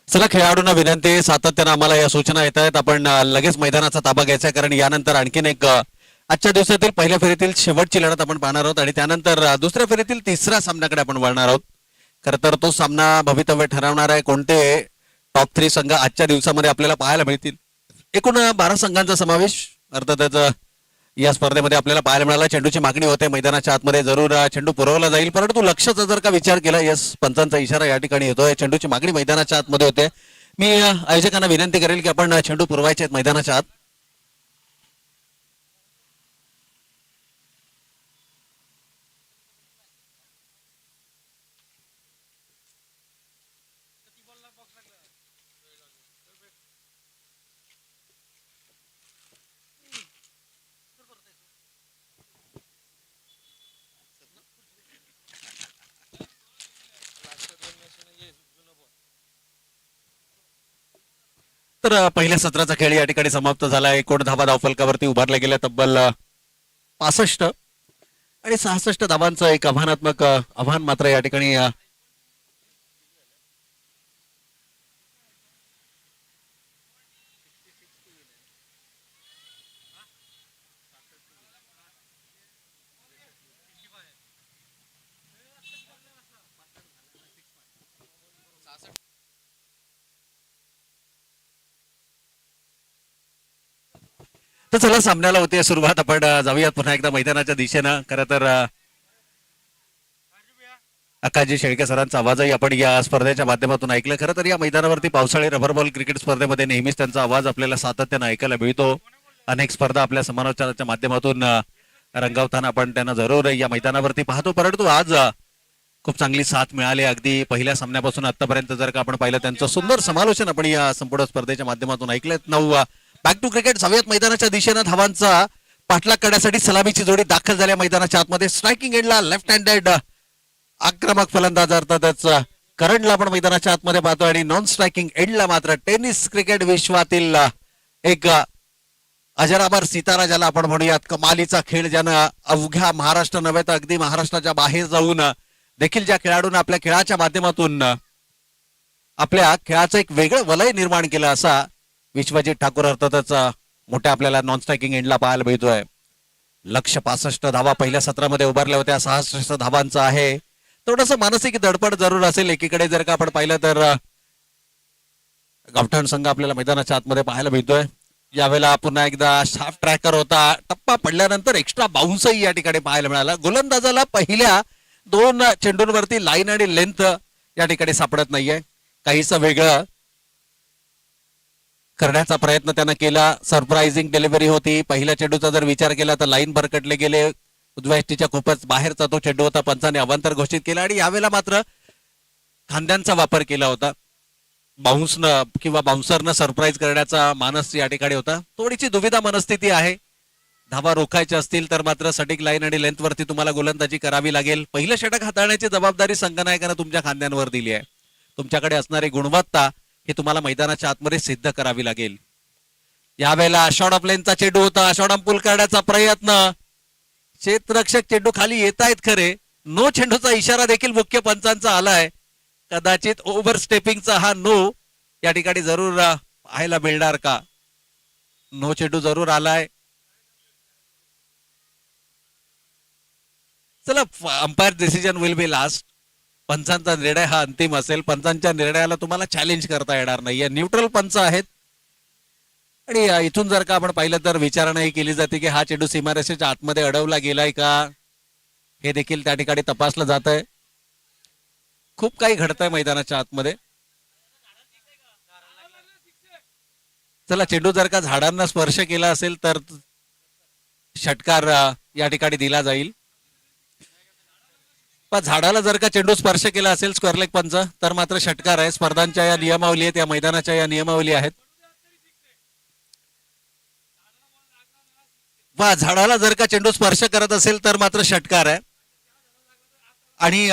चला खेळाडूंना विनंती, सातत्यानं आम्हाला या सूचना येत आहेत. आपण लगेच मैदानाचा ताबा घ्यायचा आहे, कारण यानंतर आणखीन एक आजच्या दिवसातील पहिल्या फेरीतील शेवटची लढत आपण पाहणार आहोत आणि त्यानंतर दुसऱ्या फेरीतील तिसऱ्या सामन्याकडे आपण वळणार आहोत. खरं तर तो सामना भवितव्य ठरवणार आहे. कोणते टॉप 3 संघ आजच्या दिवसामध्ये आपल्याला पाहायला मिळतील. एकूण 12 संघांचा समावेश अर्थातच या स्पर्धेमध्ये आपल्याला पाहायला मिळाला. चेंडूची मागणी होते, मैदानाच्या आतमध्ये जरूर चेंडू पुरवला जाईल, परंतु लक्षाचा जर का विचार केला, यस पंचांचा इशारा या ठिकाणी येतोय. चेंडूची मागणी मैदानाच्या आतमध्ये होते. मी आयोजकांना विनंती करेल की आपण चेंडू पुरवायचे आहेत मैदानाच्या आत. तर पहिल्या सत्राचा खेळ या ठिकाणी समाप्त झाला. एकूण धावा धावफलकावरती उभारल्या गेल्या तब्बल 65 आणि 66 धावांचं एक आव्हानात्मक आव्हान मात्र या ठिकाणी तर चला सामन्याला होते सुरुवात. आपण जाऊयात पुन्हा एकदा मैदानाच्या दिशेनं. खरं तर आकाशजी शेळके सरांचा आवाजही आपण या स्पर्धेच्या माध्यमातून ऐकलं. खरं तर या मैदानावरती पावसाळी रबर बॉल क्रिकेट स्पर्धेमध्ये नेहमीच त्यांचा आवाज आपल्याला सातत्यानं ऐकायला मिळतो. अनेक स्पर्धा आपल्या समालोचनाच्या माध्यमातून रंगवताना आपण त्यांना जरूर या मैदानावरती पाहतो. परंतु आज खूप चांगली साथ मिळाली. अगदी पहिल्या सामन्यापासून आतापर्यंत जर का आपण पाहिलं त्यांचं सुंदर समालोचन आपण या संपूर्ण स्पर्धेच्या माध्यमातून ऐकलेत. 9 बॅक टू क्रिकेट जाऊयात मैदानाच्या दिशेनं. धावांचा पाठलाग करण्यासाठी सलामीची जोडी दाखल झाल्या मैदानाच्या आतमध्ये. स्ट्रायकिंग एंडला लेफ्ट हँडेड आक्रमक फलंदाज अर्थातच करंडला आपण मैदानाच्या आतमध्ये पाहतो आणि नॉन स्ट्रायकिंग एंडला मात्र टेनिस क्रिकेट विश्वातील एक अजरामर सितारा ज्याला आपण म्हणूयात, कमालीचा खेळ ज्यानं अवघ्या महाराष्ट्र नव्हे तर अगदी महाराष्ट्राच्या बाहेर जाऊन देखील ज्या खेळाडूंना आपल्या खेळाच्या माध्यमातून आपल्या खेळाचं एक वेगळं वलय निर्माण केलं असा विश्वजित ठाकूर अर्थातच मोठ्या आपल्याला नॉन स्ट्रायकिंग एंडला पाहायला मिळतोय. लक्ष 65 धावा पहिल्या सत्रामध्ये उभारल्या होत्या, 66 धावांचं आहे. थोडस मानसिक दडपड जरूर असेल. एकीकडे जर का आपण पाहिलं तर गावठाण संघ आपल्याला मैदानाच्या आतमध्ये पाहायला मिळतोय. यावेळेला पुन्हा एकदा शार्प ट्रॅकर होता, टप्पा पडल्यानंतर एक्स्ट्रा बाउन्सही या ठिकाणी पाहायला मिळाला. गोलंदाजाला पहिल्या 2 चेंडूंवरती लाईन आणि लेंथ या ठिकाणी सापडत नाहीये. काहीसं वेगळं करण्याचा प्रयत्न त्यानं केला. सरप्राइझिंग डिलिव्हरी होती. पहिल्या चेंडूचा जर विचार केला तर लाईन भरकटले गेले. उजव्या खूपच बाहेरचा तो चेंडू होता. पंचाने अवांतर घोषित केला आणि यावेळेला मात्र खांद्यांचा वापर केला होता. बाउन्सनं किंवा बाउन्सरनं सरप्राईज करण्याचा मानस या ठिकाणी होता. थोडीशी दुविधा मनस्थिती आहे. धावा रोखायच्या असतील तर मात्र सटीक लाईन आणि लेंथ वरती तुम्हाला गोलंदाजी करावी लागेल. पहिलं षटक हाताळण्याची जबाबदारी संघनायकानं तुमच्या खांद्यांवर दिली आहे. तुमच्याकडे असणारी गुणवत्ता हे तुम्हाला मैदानाच्या आतमध्ये सिद्ध करावी लागेल. यावेळेला शॉर्ट ऑफ लेनचा चेंडू होता. शॉर्ट ऑफ पुल करण्याचा प्रयत्न. क्षेत्ररक्षक चेंडू खाली येत आहेत खरे. नो चेंडूचा इशारा देखील मुख्य पंचांचा आलाय. कदाचित ओव्हर स्टेपिंगचा हा नो या ठिकाणी जरूर पाहायला मिळणार का? नो चेंडू जरूर आलाय. चला, umpire decision will be last. पंचांचा निर्णय हा अंतिम असेल. पंचांच्या निर्णयाला तुम्हाला चॅलेंज करता येणार नाहीये. न्यूट्रल पंच आहेत आणि इथून जर का आपण पाहिलं तर विचारणाही केली जाते की हा चेंडू सीमारेषेच्या आतमध्ये अडवला गेलाय का, हे देखील त्या ठिकाणी तपासलं जात आहे. खूप काही घडतंय मैदानाच्या आतमध्ये. चला, चेंडू जर का झाडांना स्पर्श केला असेल तर षटकार या ठिकाणी दिला जाईल. पण झाडाला जर का चेंडू स्पर्श केला असेल स्क्वेअर लेग पंच तर मात्र षटकार आहे. स्पर्धांच्या या नियमावली आहेत, या मैदानाच्या या नियमावली आहेत. वा, झाडाला जर का चेंडू स्पर्श करत असेल तर मात्र षटकार आहे. आणि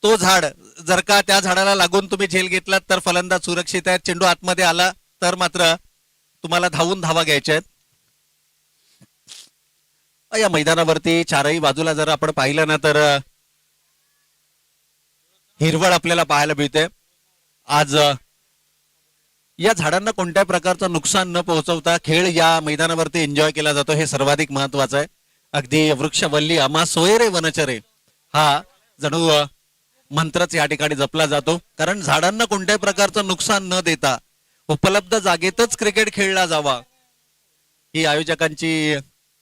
तो झाड जर का त्या झाडाला लागून तुम्ही झेल घेतलात तर फलंदाज सुरक्षित आहे. चेंडू आतमध्ये आला तर मात्र तुम्हाला धावून धावा घ्यायच्या आहेत. या मैदानावरती चारही बाजूला जर आपण पाहिलं ना तर हिरवळ आपल्याला पाहायला मिळते. आज या झाडांना कोणत्याही प्रकारचं नुकसान न पोहोचवता खेळ या मैदानावरती एन्जॉय केला जातो, हे सर्वाधिक महत्वाचं आहे. अगदी वृक्षवल्ली आम्हा सोयरे वनचरे हा जणू मंत्रच या ठिकाणी जपला जातो. कारण झाडांना कोणत्याही प्रकारचं नुकसान न देता उपलब्ध जागेतच क्रिकेट खेळला जावा ही आयोजकांची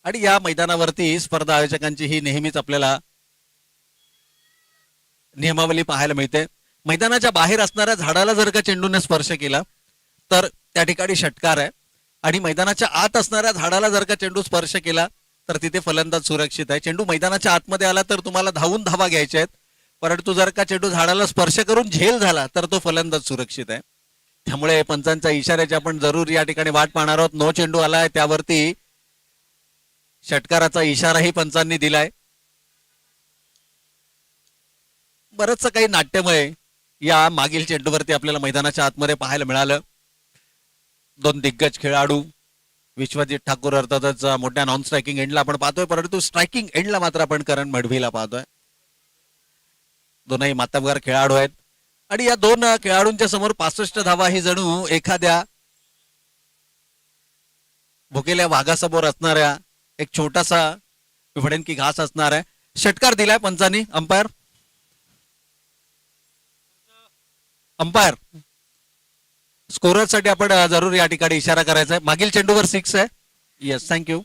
आणि या मैदानावरती स्पर्धा आयोजकांची ही नेहमीच आपल्याला नियमावली पाहायला मिळते. मैदानाच्या बाहेर असणाऱ्या झाडाला जर का चेंडूने स्पर्श केला तर त्या ठिकाणी षटकार आहे. आणि मैदानाच्या आत असणाऱ्या झाडाला जर का चेंडू स्पर्श केला तर तिथे फलंदाज सुरक्षित आहे. चेंडू मैदानाच्या आतमध्ये आला तर तुम्हाला धावून धावा घ्यायच्या आहेत. परंतु जर का चेंडू झाडाला स्पर्श करून झेल झाला तर तो फलंदाज सुरक्षित आहे. त्यामुळे पंचांच्या इशाऱ्याची आपण जरूर या ठिकाणी वाट पाहणार आहोत. नो चेंडू आलाय, त्यावरती षटकाराचा इशाराही पंचांनी दिलाय. बरंच काही नाट्यमय या मागील चेंडूवरती आपल्याला मैदानाच्या आतमध्ये पाहायला मिळालं. 2 दिग्गज खेळाडू विश्वजित ठाकूर अर्थातच मोठ्या नॉन स्ट्रायकिंग एंडला आपण पाहतोय, परंतु स्ट्रायकिंग एंडला मात्र आपण करण मडवीला पाहतोय. दोनही मातब्बर खेळाडू आहेत आणि या 2 खेळाडूंच्या समोर 65 धावा ही जणू एखाद्या भुकेल्या वाघासमोर असणाऱ्या एक छोटासा म्हणेन की घास असणार आहे. षटकार दिलाय पंचांनी. अंपायर स्कोरर साठी आपण जरूर या ठिकाणी इशारा करायचा आहे. मागील चेंडूवर 6 आहे. Yes, thank you.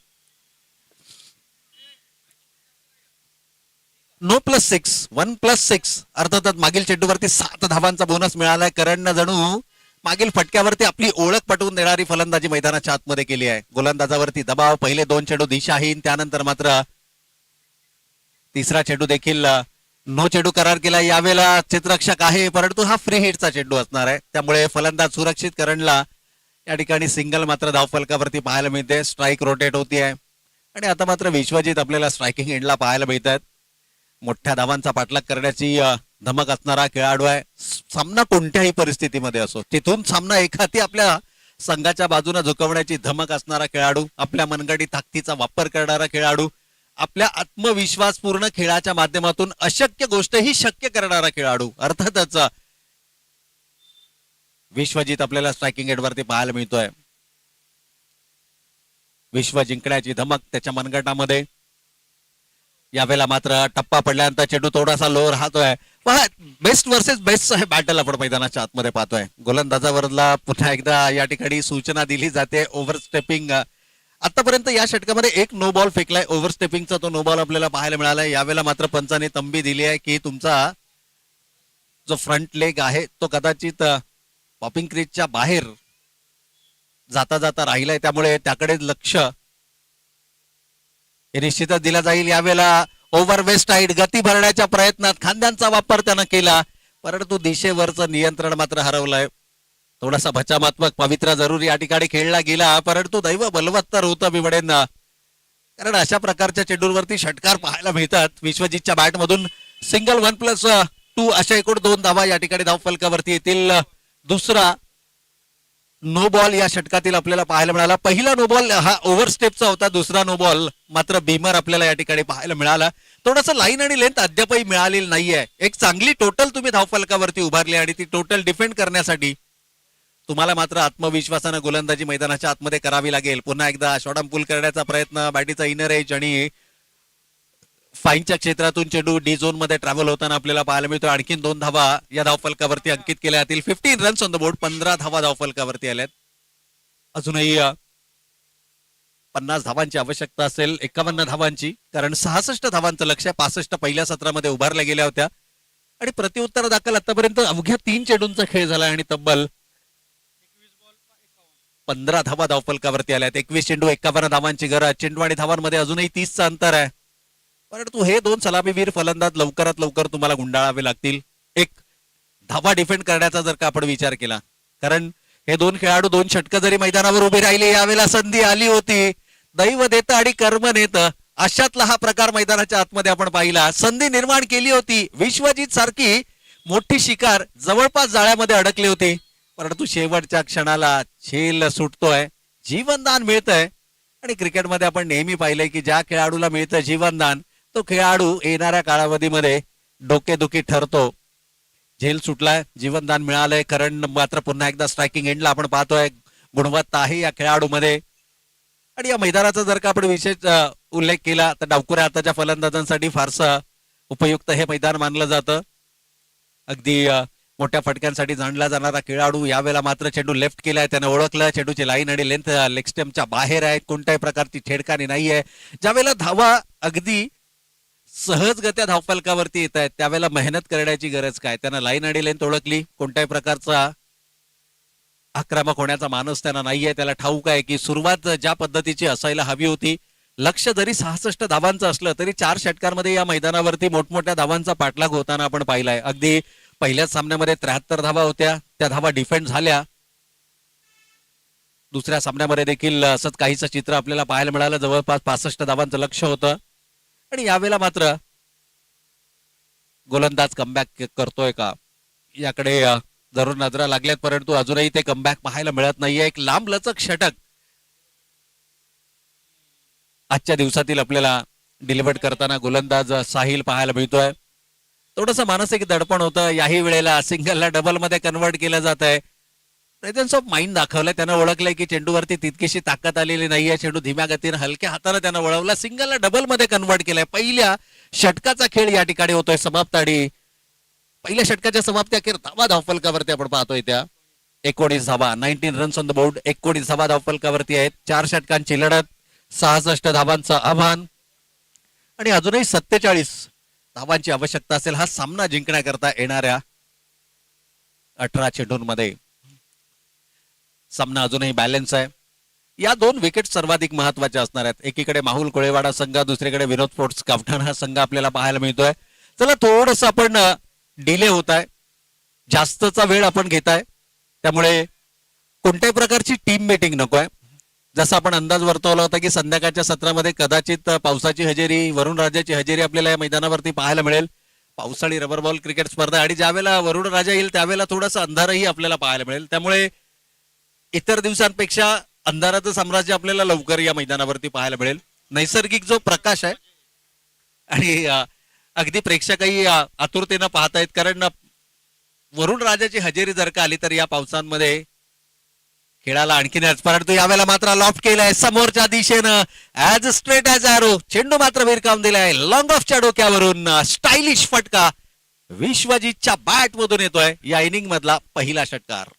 नो +6 1+6 अर्थातच मागील चेंडूवरती 7 धावांचा बोनस मिळालाय. करणनं जणू मागील फटक्यावरती आपली ओळख पटवून देणारी फलंदाजी मैदानाच्या आतमध्ये केली आहे. गोलंदाजावरती दबाव, पहिले 2 चेंडू दिशाहीन, त्यानंतर मात्र तिसरा चेंडू देखील नो चेंडू करार केला. यावेळेला क्षेत्ररक्षक आहे परंतु हा फ्री हिटचा चेंडू असणार आहे. त्यामुळे फलंदाज सुरक्षित. करणला या ठिकाणी सिंगल मात्र धावफलकावरती पाहायला मिळते. स्ट्राईक रोटेट होती आहे आणि आता मात्र विश्वजित आपल्याला स्ट्रायकिंग एंडला पाहायला मिळत आहेत. मोठ्या धावांचा पाठलाग करण्याची धमक असणारा खेळाडू आहे. सामना कोणत्याही परिस्थितीमध्ये असो तिथून सामना एखादी आपल्या संघाच्या बाजूने झुकवण्याची धमक असणारा खेळाडू, आपल्या मनगटी ताकदीचा वापर करणारा खेळाडू, आपल्या आत्मविश्वासपूर्ण खेळाच्या माध्यमातून अशक्य गोष्टही शक्य करणारा खेळाडू. अर्थातच विश्वजित आपल्याला स्ट्रायकिंग एंडवरती पाहायला मिळतोय. विश्व जिंकण्याची धमक त्याच्या मनगटामध्ये. यावेळेला मात्र टप्पा पडल्यानंतर चेंडू थोडासा लो राहतोय. बेस्ट वर्सेस बेस्ट हे बॅटल आपण मैदानाच्या आतमध्ये पाहतोय. गोलंदाजावरला पुन्हा एकदा या ठिकाणी सूचना दिली जाते. ओव्हरस्टेपिंग आतापर्यंत या षटकामध्ये एक नो बॉल फेकलाय. ओव्हरस्टेपिंगचा तो नो बॉल आपल्याला पाहायला मिळालाय. यावेळेला मात्र पंचाने तंबी दिली आहे की तुमचा जो फ्रंट लेग आहे तो कदाचित पॉपिंग क्रीजच्या बाहेर जाता जाता राहिलाय, त्यामुळे त्याकडे लक्ष हे निश्चितच दिला जाईल. यावेळेला ओव्हर वेस्ट साइड गती भरण्याच्या प्रयत्नात खांद्यांचा वापर त्यानं केला, परंतु दिशेवरचं नियंत्रण मात्र हरवलंय. थोडासा बचावात्मक पवित्रा जरूर या ठिकाणी खेळला गेला, परंतु दैव बलवत्तर होतं मी म्हणेन, कारण अशा प्रकारच्या चेंडूंवरती षटकार पाहायला मिळतात. विश्वजितच्या बॅटमधून सिंगल 1+2 अशा एकूण 2 धावा या ठिकाणी धावफलकावरती येतील. दुसरा नो बॉल या षटकातील आपल्याला पाहायला मिळाला. पहिला नो बॉल हा ओव्हरस्टेपचा होता, दुसरा नो बॉल मात्र बीमर आपल्याला या ठिकाणी पाहायला मिळाला. थोडंसं लाईन आणि लेंथ अद्यापही मिळालेली नाहीये. एक चांगली टोटल तुम्ही धावफलकावरती उभारली आणि ती टोटल डिफेंड करण्यासाठी तुम्हाला मात्र आत्मविश्वासानं गोलंदाजी मैदानाच्या आतमध्ये करावी लागेल. पुन्हा एकदा शॉर्ट पुल करण्याचा प्रयत्न, बॅटीचा इनर एज आणि फाईनच्या क्षेत्रातून चेंडू डी झोन मध्ये ट्रॅव्हल होताना आपल्याला पाहायला मिळतो. आणखीन 2 धावा या धावफलकावरती अंकित केल्या जातील. 15 रन्स ऑन द बोर्ड. 15 धावा धावफलकावरती आल्यात. अजूनही 50 धावांची आवश्यकता असेल, 51 धावांची, कारण 66 धावांचं लक्ष्य 65 पहिल्या सत्रामध्ये उभारल्या गेल्या होत्या आणि प्रत्युत्तर दाखल आतापर्यंत अवघ्या 3 चेंडूंचा खेळ झाला आणि तब्बल 15 धावा धावफलकावरती आल्यात. 21 चेंडू 51 धावांची गरज. चेंडू आणि धावांमध्ये अजूनही 30चं अंतर आहे, परंतु हे 2 सलामीवीर फलंदाज लवकरात लवकर तुम्हाला गुंडाळावे लागतील एक धावा डिफेंड करण्याचा जर का आपण विचार केला. कारण हे 2 खेळाडू 2 षटकं जरी मैदानावर उभे राहिले, यावेळेला संधी आली होती. दैव देतं आणि कर्म नेतं, अशातला हा प्रकार मैदानाच्या आतमध्ये आपण पाहिला. संधी निर्माण केली होती. विश्वजित सारखी मोठी शिकार जवळपास जाळ्यामध्ये अडकली होती, परंतु शेवटच्या क्षणाला छेल सुटतोय, जीवनदान मिळतंय. आणि क्रिकेटमध्ये आपण नेहमी पाहिलंय की ज्या खेळाडूला मिळतं जीवनदान, तो खेळाडू येणाऱ्या कालावधीमध्ये डोकेदुखी ठरतो. झेल सुटलाय, जीवनदान मिळालंय. कारण मात्र पुन्हा एकदा स्ट्रायकिंग एंडला आपण पाहतोय गुणवत्ता आहे या खेळाडूमध्ये. आणि या मैदानाचा जर का आपण विशेष उल्लेख केला तर डावखुऱ्या हाताच्या फलंदाजांसाठी फारसं उपयुक्त हे मैदान मानलं जातं. अगदी मोठ्या फटक्यांसाठी जाणला जाणारा खेळाडू. यावेळेला मात्र चेंडू लेफ्ट केलाय, त्याने ओळखलं चेंडूची लाईन आणि लेंथ लेग स्टम्पच्या बाहेर आहे, कोणत्याही प्रकारची छेडखानी नाहीये. ज्यावेळेला धावा अगदी सहजगत्या धावफलकावरती येत आहेत, त्यावेळेला मेहनत करण्याची गरज काय. त्यानं लाईन आणि लेंथ ओळखली, कोणत्याही प्रकारचा आक्रमक होण्याचा मानस त्यांना नाहीये. त्याला ठाऊक आहे की सुरुवात ज्या पद्धतीची असायला हवी होती. लक्ष जरी 66 धावांचं असलं तरी 4 षटकांमध्ये या मैदानावरती मोठमोठ्या धावांचा पाठलाग होताना आपण पाहिलाय. अगदी पहिल्याच सामन्यामध्ये 73 धावा होत्या, त्या धावा डिफेंड झाल्या. दुसऱ्या सामन्यामध्ये देखील असंच काहीचं चित्र आपल्याला पाहायला मिळालं, जवळपास 65 धावांचं लक्ष होतं. आणि यावेळेला मात्र गोलंदाज कमबॅक करतोय का याकडे जरूर नजरा लागल्यात, परंतु अजूनही ते कमबॅक पाहायला मिळत नाहीये. एक लांब लचक षटक आजच्या दिवसातील आपल्याला डिलिव्हर करताना गोलंदाज साहिल पाहायला मिळतोय. थोडंसं मानसिक दडपण होतं. याही वेळेला सिंगलला डबल मध्ये कन्वर्ट केलं जात आहे. प्रेझेन्स ऑफ माइंड दाखवलंय. त्यानं ओळखलंय की चेंडूवरती तितकीशी ताकद आलेली नाहीये. चेंडू धीम्या गतीनं हलक्या हाताने त्यानं वळवला, सिंगलला डबल मध्ये कन्वर्ट केलंय. पहिल्या षटकाचा खेळ या ठिकाणी होतोय समाप्त. आणि पहिल्या षटकाच्या समाप्ती अखेर धावा धावफलकावरती आपण पाहतोय त्या 19 धावा, 19 रन्स ऑन द बोर्ड. 19 धावा धावफलकावरती आहेत. 4 षटकांची लढत, 66 धावांचं आव्हान आणि अजूनही 47 धावांची आवश्यकता असेल हा सामना जिंकण्याकरता येणाऱ्या 18 चेंडूंमध्ये. सामना अजूनही बॅलन्स आहे. या 2 विकेट सर्वाधिक महत्वाच्या असणार आहेत. एकीकडे माहुल कोळेवाडा संघ, दुसरीकडे विनोद स्पोर्ट्स कावठाण हा संघ आपल्याला पाहायला मिळतोय. चला थोडस आपण डिले होत आहे, जास्तचा वेळ आपण घेताय, त्यामुळे कोणत्याही प्रकारची टीम मीटिंग नकोय. जसं आपण अंदाज वर्तवला होता की संध्याकाळच्या सत्रामध्ये कदाचित पावसाची हजेरी, वरुण राजाची हजेरी आपल्याला या मैदानावरती पाहायला मिळेल. पावसाळी रबर बॉल क्रिकेट स्पर्धा आणि ज्यावेळेला वरुण राजा येईल त्यावेळेला थोडासा अंधारही आपल्याला पाहायला मिळेल. त्यामुळे इतर दिवसांपेक्षा अंधाराचं साम्राज्य आपल्याला लवकर या मैदानावरती पाहायला मिळेल. नैसर्गिक जो प्रकाश आहे आणि अगदी प्रेक्षकही आतुरतेनं पाहतायत, कारण वरुण राजाची हजेरी जर का आली तर या पावसांमध्ये खेळाला आणखीनच. परंतु यावेळेला मात्र लॉफ्ट केलाय समोरच्या दिशेनं, ऍज स्ट्रेट ऍज अॅरो. चेंडू मात्र भिरकावून दिलाय लॉंग ऑफच्या डोक्यावरून. स्टायलिश फटका विश्वजितच्या बॅट मधून येतोय. या इनिंग मधला पहिला षटकार.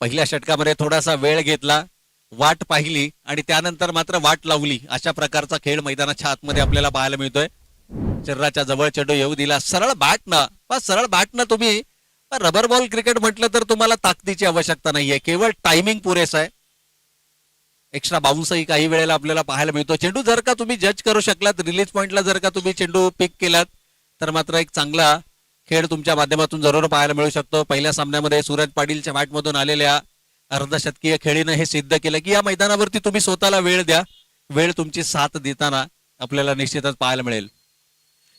पहिल्या षटकामध्ये थोडासा वेळ घेतला, वाट पाहिली आणि त्यानंतर मात्र वाट लावली. अशा प्रकारचा खेळ मैदानाच्या आतमध्ये आपल्याला पाहायला मिळतोय. शरीराच्या जवळ चेंडू येऊ दिला सरळ बॅटनं. सरळ बॅटनं तुम्ही रबर बॉल क्रिकेट म्हटलं तर तुम्हाला ताकदीची आवश्यकता नाहीये, केवळ टायमिंग पुरेसा आहे. एक्स्ट्रा बाउन्सही काही वेळेला आपल्याला पाहायला मिळतो. चेंडू जर का तुम्ही जज करू शकलात, रिलीज पॉइंटला जर का तुम्ही चेंडू पिक केलात तर मात्र एक चांगला खेळ तुमच्या माध्यमातून जरूर पाहायला मिळू शकतो. पहिल्या सामन्यामध्ये सूरज पाटीलच्या बॅटमधून आलेल्या अर्धशतकीय खेळीनं हे सिद्ध केलं की या मैदानावरती तुम्ही स्वतःला वेळ द्या, वेळ तुमची साथ देताना आपल्याला निश्चितच पाहायला मिळेल.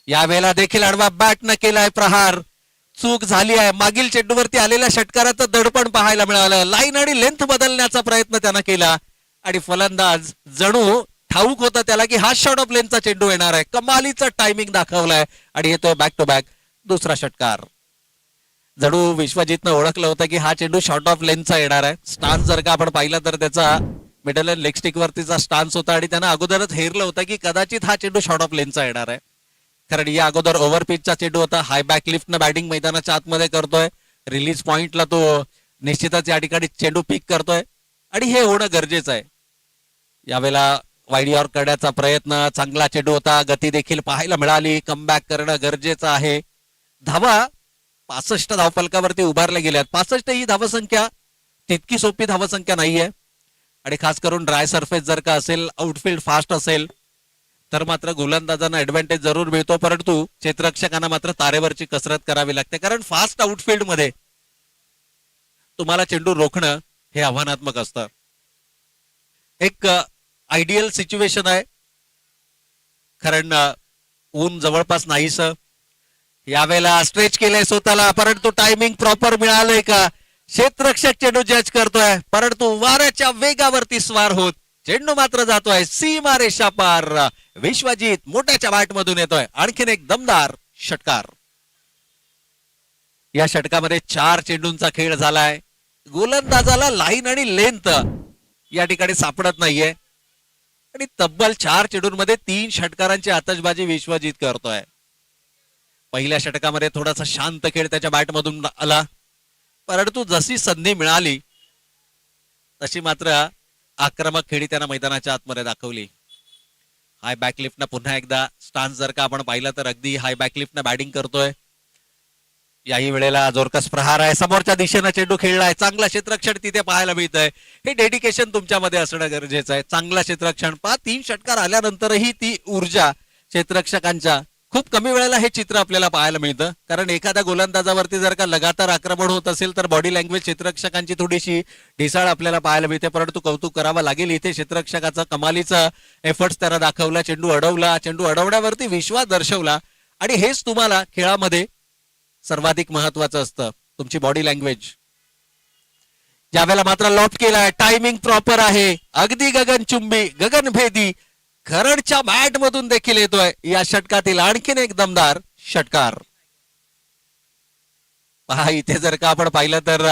यावेळेला देखील आडवा बॅटनं केलाय प्रहार. चूक झाली आहे. मागील चेंडूवरती आलेल्या षटकाराचं दडपण पाहायला मिळालं. लाईन आणि लेंथ बदलण्याचा प्रयत्न त्यानं केला आणि फलंदाज जणू ठाऊक होता त्याला की हा शॉर्ट ऑफ लेनचा चेंडू येणार आहे. कमालीचा टायमिंग दाखवलाय आणि येतोय बॅक टू बॅक दुसरा षटकार. जणू विश्वजितनं ओळखलं होतं की हा चेंडू शॉर्ट ऑफ लेनचा येणार आहे. स्टान्स जर का आपण पाहिला तर त्याचा मिडल अँड लेग स्टिक वरतीचा स्टान्स होता आणि त्यानं अगोदरच हेरलं होतं की कदाचित हा चेंडू शॉर्ट ऑफ लेनचा येणार आहे. कारण या अगोदर ओव्हरपिचचा चेंडू होता. हाय बॅक लिफ्टनं बॅटिंग मैदानाच्या आतमध्ये करतोय. रिलीज पॉइंटला तो निश्चितच या ठिकाणी चेंडू पिक करतोय आणि हे होणं गरजेचं आहे. यावेळेला वाईड यॉर्क करण्याचा प्रयत्न, चांगला चेंडू होता, गती देखील पाहायला मिळाली. कमबॅक करणं गरजेचं आहे. धावा 65 धावफलकावरती उभारल्या गेल्यात. 65 ही धावसंख्या तितकी सोपी धावसंख्या नाहीये आणि खास करून ड्राय सरफेस जर का असेल, आउटफील्ड फास्ट असेल तर मात्र गोलंदाजांना ऍडव्हान्टेज जरूर मिळतो. परंतु क्षेत्ररक्षकांना मात्र तारेवरची कसरत करावी लागते, कारण फास्ट आउटफील्ड मध्ये तुम्हाला चेंडू रोखणं हे आव्हानात्मक असतं. एक आयडियल सिच्युएशन आहे, कारण ऊन जवळपास नाहीस. यावेळेला स्ट्रेच केलंय स्वतःला, परंतु टायमिंग प्रॉपर मिळालंय का? क्षेत्ररक्षक चेंडू जज करतोय, परंतु वाऱ्याच्या वेगावरती स्वार होत चेंडू मात्र जातोय सीमा रेषा पार. विश्वजित मोठ्याच्या बॅट मधून येतोय आणखीन एक दमदार षटकार. या षटकामध्ये 4 चेंडूंचा खेळ झालाय. गोलंदाजाला लाईन आणि लेंथ या ठिकाणी सापडत नाहीये आणि तब्बल 4 चेंडूंमध्ये 3 षटकारांची आतषबाजी विश्वजित करतोय. पहिल्या षटकामध्ये थोडासा शांत खेळ त्याच्या बॅटमधून आला, परंतु जशी संधी मिळाली तशी मात्र आक्रमक खेळी त्यानं मैदानाच्या आतमध्ये दाखवली. हाय बॅकलिफ्टनं पुन्हा एकदा स्टान्स जर का आपण पाहिलं तर अगदी हाय बॅकलिफ्टनं बॅटिंग करतोय. याही वेळेला जोरकस प्रहार आहे. समोरच्या दिशेनं चेंडू खेळलाय. चांगला क्षेत्ररक्षण तिथे पाहायला मिळतंय. हे डेडिकेशन तुमच्यामध्ये असणं गरजेचं आहे. चांगला क्षेत्ररक्षण पहा. 3 षटकार आल्यानंतरही ती ऊर्जा क्षेत्ररक्षकांच्या खूप कमी वेळेला हे चित्र आपल्याला पाहायला मिळतं, कारण एखाद्या गोलंदाजावरती जर का लगातार आक्रमण होत असेल तर बॉडी लँग्वेज क्षेत्ररक्षकांची थोडीशी ढिसाळ आपल्याला पाहायला मिळते. परंतु कौतुक करावं लागेल, इथे क्षेत्ररक्षकाचा कमालीचा एफर्ट्स त्याला दाखवला. चेंडू अडवला, चेंडू अडवण्यावरती विश्वास दर्शवला आणि हेच तुम्हाला खेळामध्ये सर्वाधिक महत्वाचं असतं, तुमची बॉडी लँग्वेज. ज्यावेळेला मात्र लॉफ्ट केलाय, टायमिंग प्रॉपर आहे, अगदी गगनचुंबी गगनभेदी खरडच्या बॅट मधून देखील येतोय या षटकातील आणखीन एक दमदार षटकार. पहा इथे जर का आपण पाहिलं तर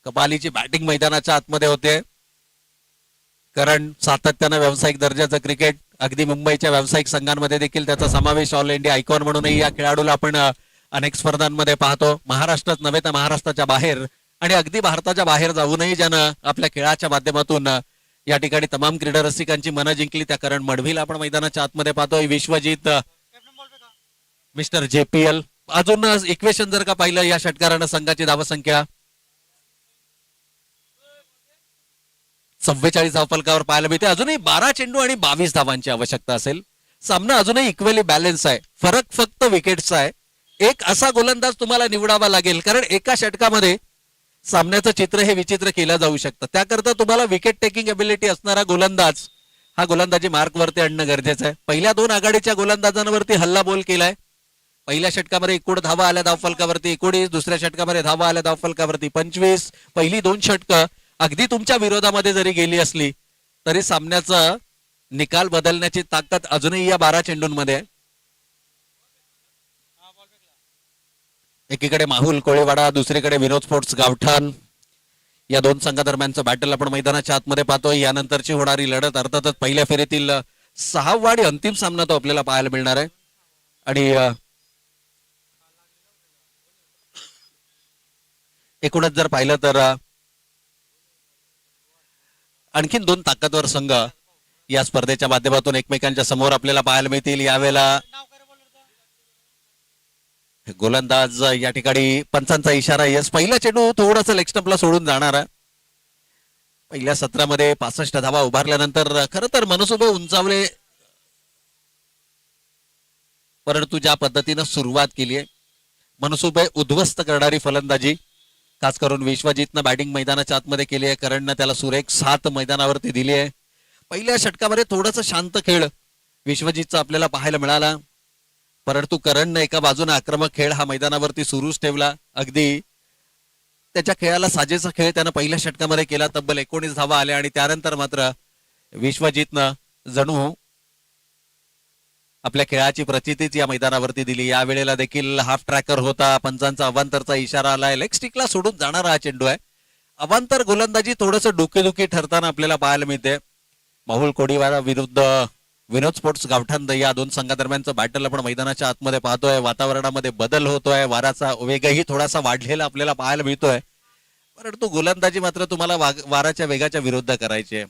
कमालीची बॅटिंग मैदानाच्या आतमध्ये होते, कारण सातत्यानं व्यावसायिक दर्जाचं क्रिकेट, अगदी मुंबईच्या व्यावसायिक संघांमध्ये देखील त्याचा समावेश, ऑल इंडिया आयकॉन म्हणूनही या खेळाडूला आपण अनेक स्पर्धांमध्ये पाहतो. महाराष्ट्रात नव्हे तर महाराष्ट्राच्या बाहेर आणि अगदी भारताच्या बाहेर जाऊनही ज्यानं आपल्या खेळाच्या माध्यमातून या ठिकाणी तमाम क्रीडा रसिकांची मनं जिंकली, त्या करण मडवीला आपण मैदानाच्या आतमध्ये पाहतोय. Vishwajit, mister JPL. अजून इक्वेशन जर का पाहिलं या षटकारानं संघाची धावसंख्या 44 धावफलकावर पाहायला मिळते. अजूनही 12 चेंडू आणि 22 धावांची आवश्यकता असेल. सामना अजूनही इक्वली बॅलन्स आहे, फरक फक्त विकेटचा आहे. एक असा गोलंदाज तुम्हाला निवडावा लागेल, कारण एका षटकामध्ये सामन्याचं चित्र हे विचित्र केलं जाऊ शकतं. त्याकरता तुम्हाला विकेट टेकिंग एबिलिटी असणारा गोलंदाज हा गोलंदाजी मार्कवरती आणणं गरजेचं आहे. पहिल्या 2 आघाडीच्या गोलंदाजांवरती हल्ला बोल केलाय. पहिल्या षटकामध्ये 19 धावा आल्या धावफलकावरती 19, दुसऱ्या षटकामध्ये धावा आल्या धावफलकावरती 25. पहिली 2 षटकं अगदी तुमच्या विरोधामध्ये जरी गेली असली तरी सामन्याचा निकाल बदलण्याची ताकद अजूनही या 12 चेंडूंमध्ये आहे. एकीकडे माहुल कोळीवाडा, दुसरीकडे विनोद स्पोर्ट्स गावठाण. या दोन संघादरम्यानचं बॅटल आपण मैदानाच्या आतमध्ये पाहतोय. यानंतरची होणारी लढत अर्थातच पहिल्या फेरीतील 6वा आणि अंतिम सामना तो आपल्याला पाहायला मिळणार आहे. आणि एकूणच जर पाहिलं तर आणखीन दोन ताकदवर संघ या स्पर्धेच्या माध्यमातून एकमेकांच्या समोर आपल्याला पाहायला मिळतील. यावेळेला गोलंदाज या ठिकाणी पंचांचा इशारा. यस, पहिला चेंडू थोडासा लेग स्टंपला सोडून जाणार आहे. पहिल्या सत्रामध्ये 65 धावा उभारल्यानंतर खरं तर मनसुबे उंचावले, परंतु ज्या पद्धतीनं सुरुवात केली आहे, मनसुबे उद्ध्वस्त करणारी फलंदाजी खास करून विश्वजितनं बॅटिंग मैदानाच्या आतमध्ये केली आहे. करणनं त्याला सुरेख साथ मैदानावरती दिली आहे. पहिल्या षटकामध्ये थोडंसं शांत खेळ विश्वजितचा आपल्याला पाहायला मिळाला, परंतु करणनं एका बाजूने आक्रमक खेळ हा मैदानावरती सुरूच ठेवला. अगदी त्याच्या खेळाला साजेचा खेळ त्यानं पहिल्या षटकामध्ये केला. तब्बल 19 धावा आल्या आणि त्यानंतर मात्र विश्वजितनं जणू आपल्या खेळाची प्रचितीच या मैदानावरती दिली. या वेळेला देखील हाफ ट्रॅकर होता, पंचांचा अवांतरचा इशारा आलाय. लेग स्टिकला सोडून जाणारा हा चेंडू आहे. अवांतर गोलंदाजी थोडंसं डोकेदुखी ठरताना आपल्याला पाहायला मिळते. माहुल कोळीवाडा विरुद्ध विनोद स्पोर्ट्स गावठाण या दोन संघादरम्यानचं बॅटल आपण मैदानाच्या आतमध्ये पाहतोय. वातावरणामध्ये बदल होतोय, वाराचा वेगही थोडासा वाढलेला आपल्याला पाहायला मिळतोय, परंतु गोलंदाजी मात्र तुम्हाला वाराच्या वेगाच्या विरुद्ध करायची आहे.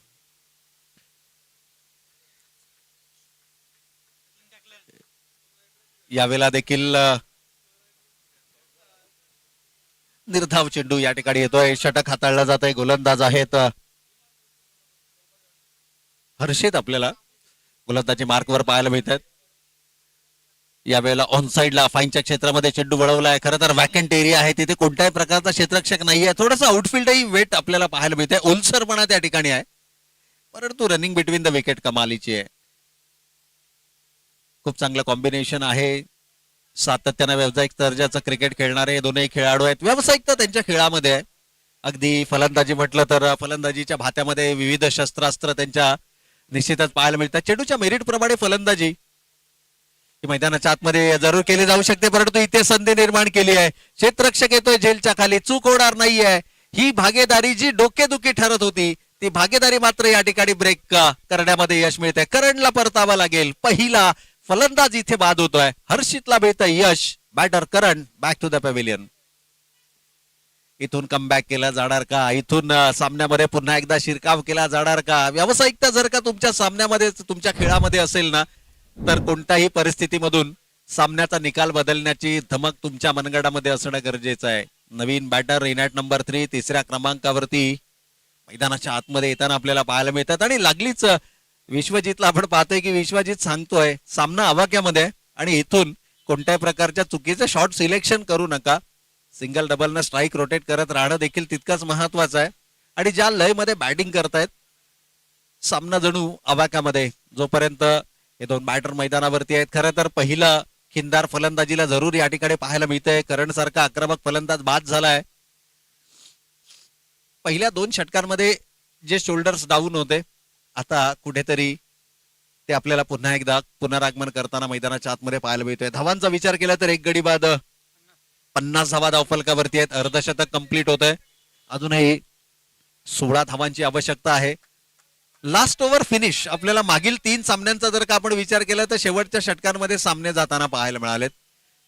यावेळेला देखील निर्धाव चेंडू या ठिकाणी येतोय. षटक हाताळला जात आहे. गोलंदाज आहेत हर्षित आपल्याला गोलंदाजी मार्कवर पाहायला मिळतात. यावेळेला ऑन साइडला फाईनच्या क्षेत्रामध्ये चेंडू वळवलाय. खरं तर वॅकंट एरिया आहे, तिथे कोणत्याही प्रकारचा क्षेत्ररक्षक नाहीये. थोडासा आउटफील्डही वेट आपल्याला पाहायला मिळतंय. ओलसरपणा त्या ठिकाणी आहे, परंतु रनिंग बिटवीन द विकेट कमालीची आहे. खूप चांगलं कॉम्बिनेशन आहे. सातत्यानं व्यावसायिक दर्जाचं क्रिकेट खेळणारे दोन्ही खेळाडू आहेत. व्यावसायिकता त्यांच्या खेळामध्ये आहे. अगदी फलंदाजी म्हटलं तर फलंदाजीच्या भात्यामध्ये विविध शस्त्रास्त्र त्यांच्या निश्चितच पाहायला मिळतात. चेंडूच्या मेरिट प्रमाणे फलंदाजी ही मैदानाच्या आतमध्ये जरूर केली जाऊ शकते, परंतु इथे संधी निर्माण केली आहे. क्षेत्ररक्षक येतोय झेलच्या खाली, चूक होणार नाहीये. ही भागीदारी जी डोकेदुखी ठरत होती, ती भागीदारी मात्र या ठिकाणी ब्रेक करण्यामध्ये यश मिळते. करणला परतावा लागेल. पहिला फलंदाज इथे बाद होतोय. हर्षितला मिळतंय यश. Batter Karan back to the pavilion. इथून कमबॅक केला जाणार का? इथून सामन्यामध्ये पुन्हा एकदा शिरकाव केला जाणार का? व्यावसायिकता जर का तुमच्या सामन्यामध्ये, तुमच्या खेळामध्ये असेल ना, तर कोणत्याही परिस्थितीमधून सामन्याचा निकाल बदलण्याची धमक तुमच्या मनगटामध्ये असणं गरजेचं आहे. नवीन बॅटर इनॅट नंबर 3 तिसऱ्या क्रमांकावरती मैदानाच्या आतमध्ये येताना आपल्याला पाहायला मिळतात. आणि लागलीच विश्वजितला आपण पाहतोय की विश्वजित सांगतोय सामना आवाक्यामध्ये आणि इथून कोणत्याही प्रकारच्या चुकीचं शॉट सिलेक्शन करू नका. सिंगल डबल न स्ट्राईक रोटेट करत राहणं देखील तितकंच महत्वाचं आहे. आणि ज्या लयमध्ये बॅटिंग करतायत, सामना जणू आवाक्यामध्ये. जोपर्यंत हे दोन बॅटर मैदानावरती आहेत, खरं तर पहिलं खिंदार फलंदाजीला जरूर या ठिकाणी पाहायला मिळतंय. करण सारखा आक्रमक फलंदाज बाद झालाय. पहिल्या 2 षटकांमध्ये जे शोल्डर्स डाऊन होते, आता कुठेतरी ते आपल्याला पुन्हा एकदा पुनरागमन करताना मैदानाच्या आतमध्ये पाहायला मिळतोय. धावांचा विचार केला तर एक गडी बाद 50 धावा धावफलकावरती आहेत. अर्धशतक कंप्लीट होत आहे. अजूनही 16 धावांची आवश्यकता आहे. लास्ट ओव्हर फिनिश आपल्याला मागील 3 सामन्यांचा जर का आपण विचार केला तर शेवटच्या षटकांमध्ये सामने जाताना पाहायला मिळालेत.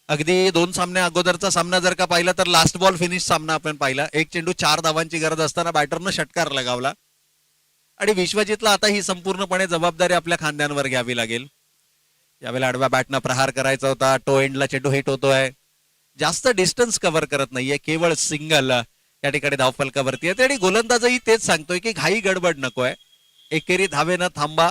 अगदी 2 सामन्या अगोदरचा सामना जर का पाहिला तर लास्ट बॉल फिनिश सामना आपण पाहिला. एक चेंडू 4 धावांची गरज असताना बॅटरनं षटकार लगावला. आणि विश्वजितला आता ही संपूर्णपणे जबाबदारी आपल्या खांद्यांवर घ्यावी लागेल. यावेळेला आडव्या बॅटनं प्रहार करायचा होता. टो एंडला चेंडू हिट होतोय. जास्त डिस्टन्स कव्हर करत नाहीये, केवळ सिंगल या ठिकाणी धावफलकावरती आहे. आणि गोलंदाजही तेच सांगतोय की घाई गडबड नकोय. एकेरी धावेनं थांबा.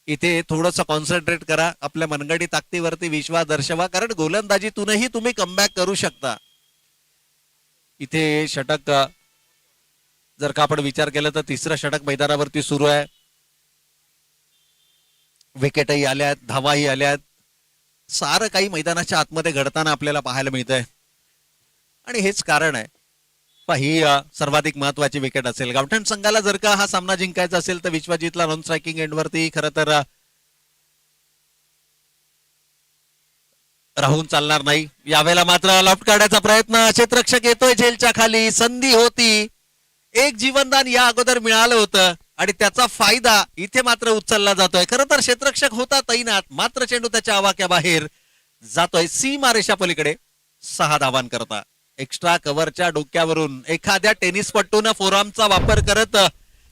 इथे थोडंसं कॉन्सन्ट्रेट करा. आपल्या मनगटी ताकदीवरती विश्वास दर्शवा, कारण गोलंदाजीतूनही तुम्ही कमबॅक करू शकता. इथे षटक जर का आपण विचार केला तर तिसरं षटक मैदानावरती सुरू आहे. विकेटही आल्यात, धावाही आल्यात. सारं काही मैदानाच्या आतमध्ये घडताना आपल्याला पाहायला मिळतंय. आणि हेच कारण आहे ही सर्वाधिक महत्वाची विकेट असेल. गावठण संघाला जर का हा सामना जिंकायचा असेल तर विश्वजितला नॉन स्ट्रायकिंग एंडवरती खरं तर राहून चालणार नाही. यावेळेला मात्र लॉफ्ट काढायचा प्रयत्न, क्षेत्ररक्षक येतोय झेलच्या खाली, संधी होती, एक जीवनदान या अगोदर मिळालं होतं आणि त्याचा फायदा इथे मात्र उचलला जातोय. खरं तर क्षेत्ररक्षक होता तैनात, मात्र चेंडू त्याच्या आवाक्याबाहेर जातोय सीमा रेषा पलीकडे. 6 धावांकरता एक्स्ट्रा कव्हरच्या डोक्यावरून एखाद्या टेनिसपटूनं फोरआर्मचा वापर करत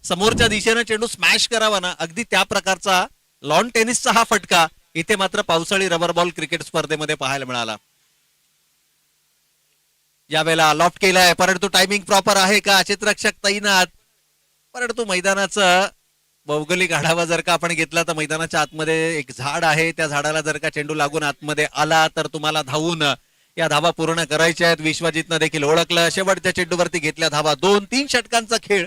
समोरच्या दिशेनं चेंडू स्मॅश करावा ना, अगदी त्या प्रकारचा लॉन टेनिसचा हा फटका इथे मात्र पावसाळी रबर बॉल क्रिकेट स्पर्धेमध्ये पाहायला मिळाला. यावेळेला लॉफ्ट केलाय, परंतु टायमिंग प्रॉपर आहे का, क्षेत्ररक्षक तैनात. परंतु मैदानाचं भौगोलिक आढावा जर का आपण घेतला तर मैदानाच्या आतमध्ये एक झाड आहे, त्या झाडाला जर का चेंडू लागून आतमध्ये आला तर तुम्हाला धावून या धावा पूर्ण करायच्या आहेत. विश्वजितनं देखील ओळखलं, शेवटच्या चेंडूवरती घेतल्या धावा. 2-3 षटकांचा खेळ.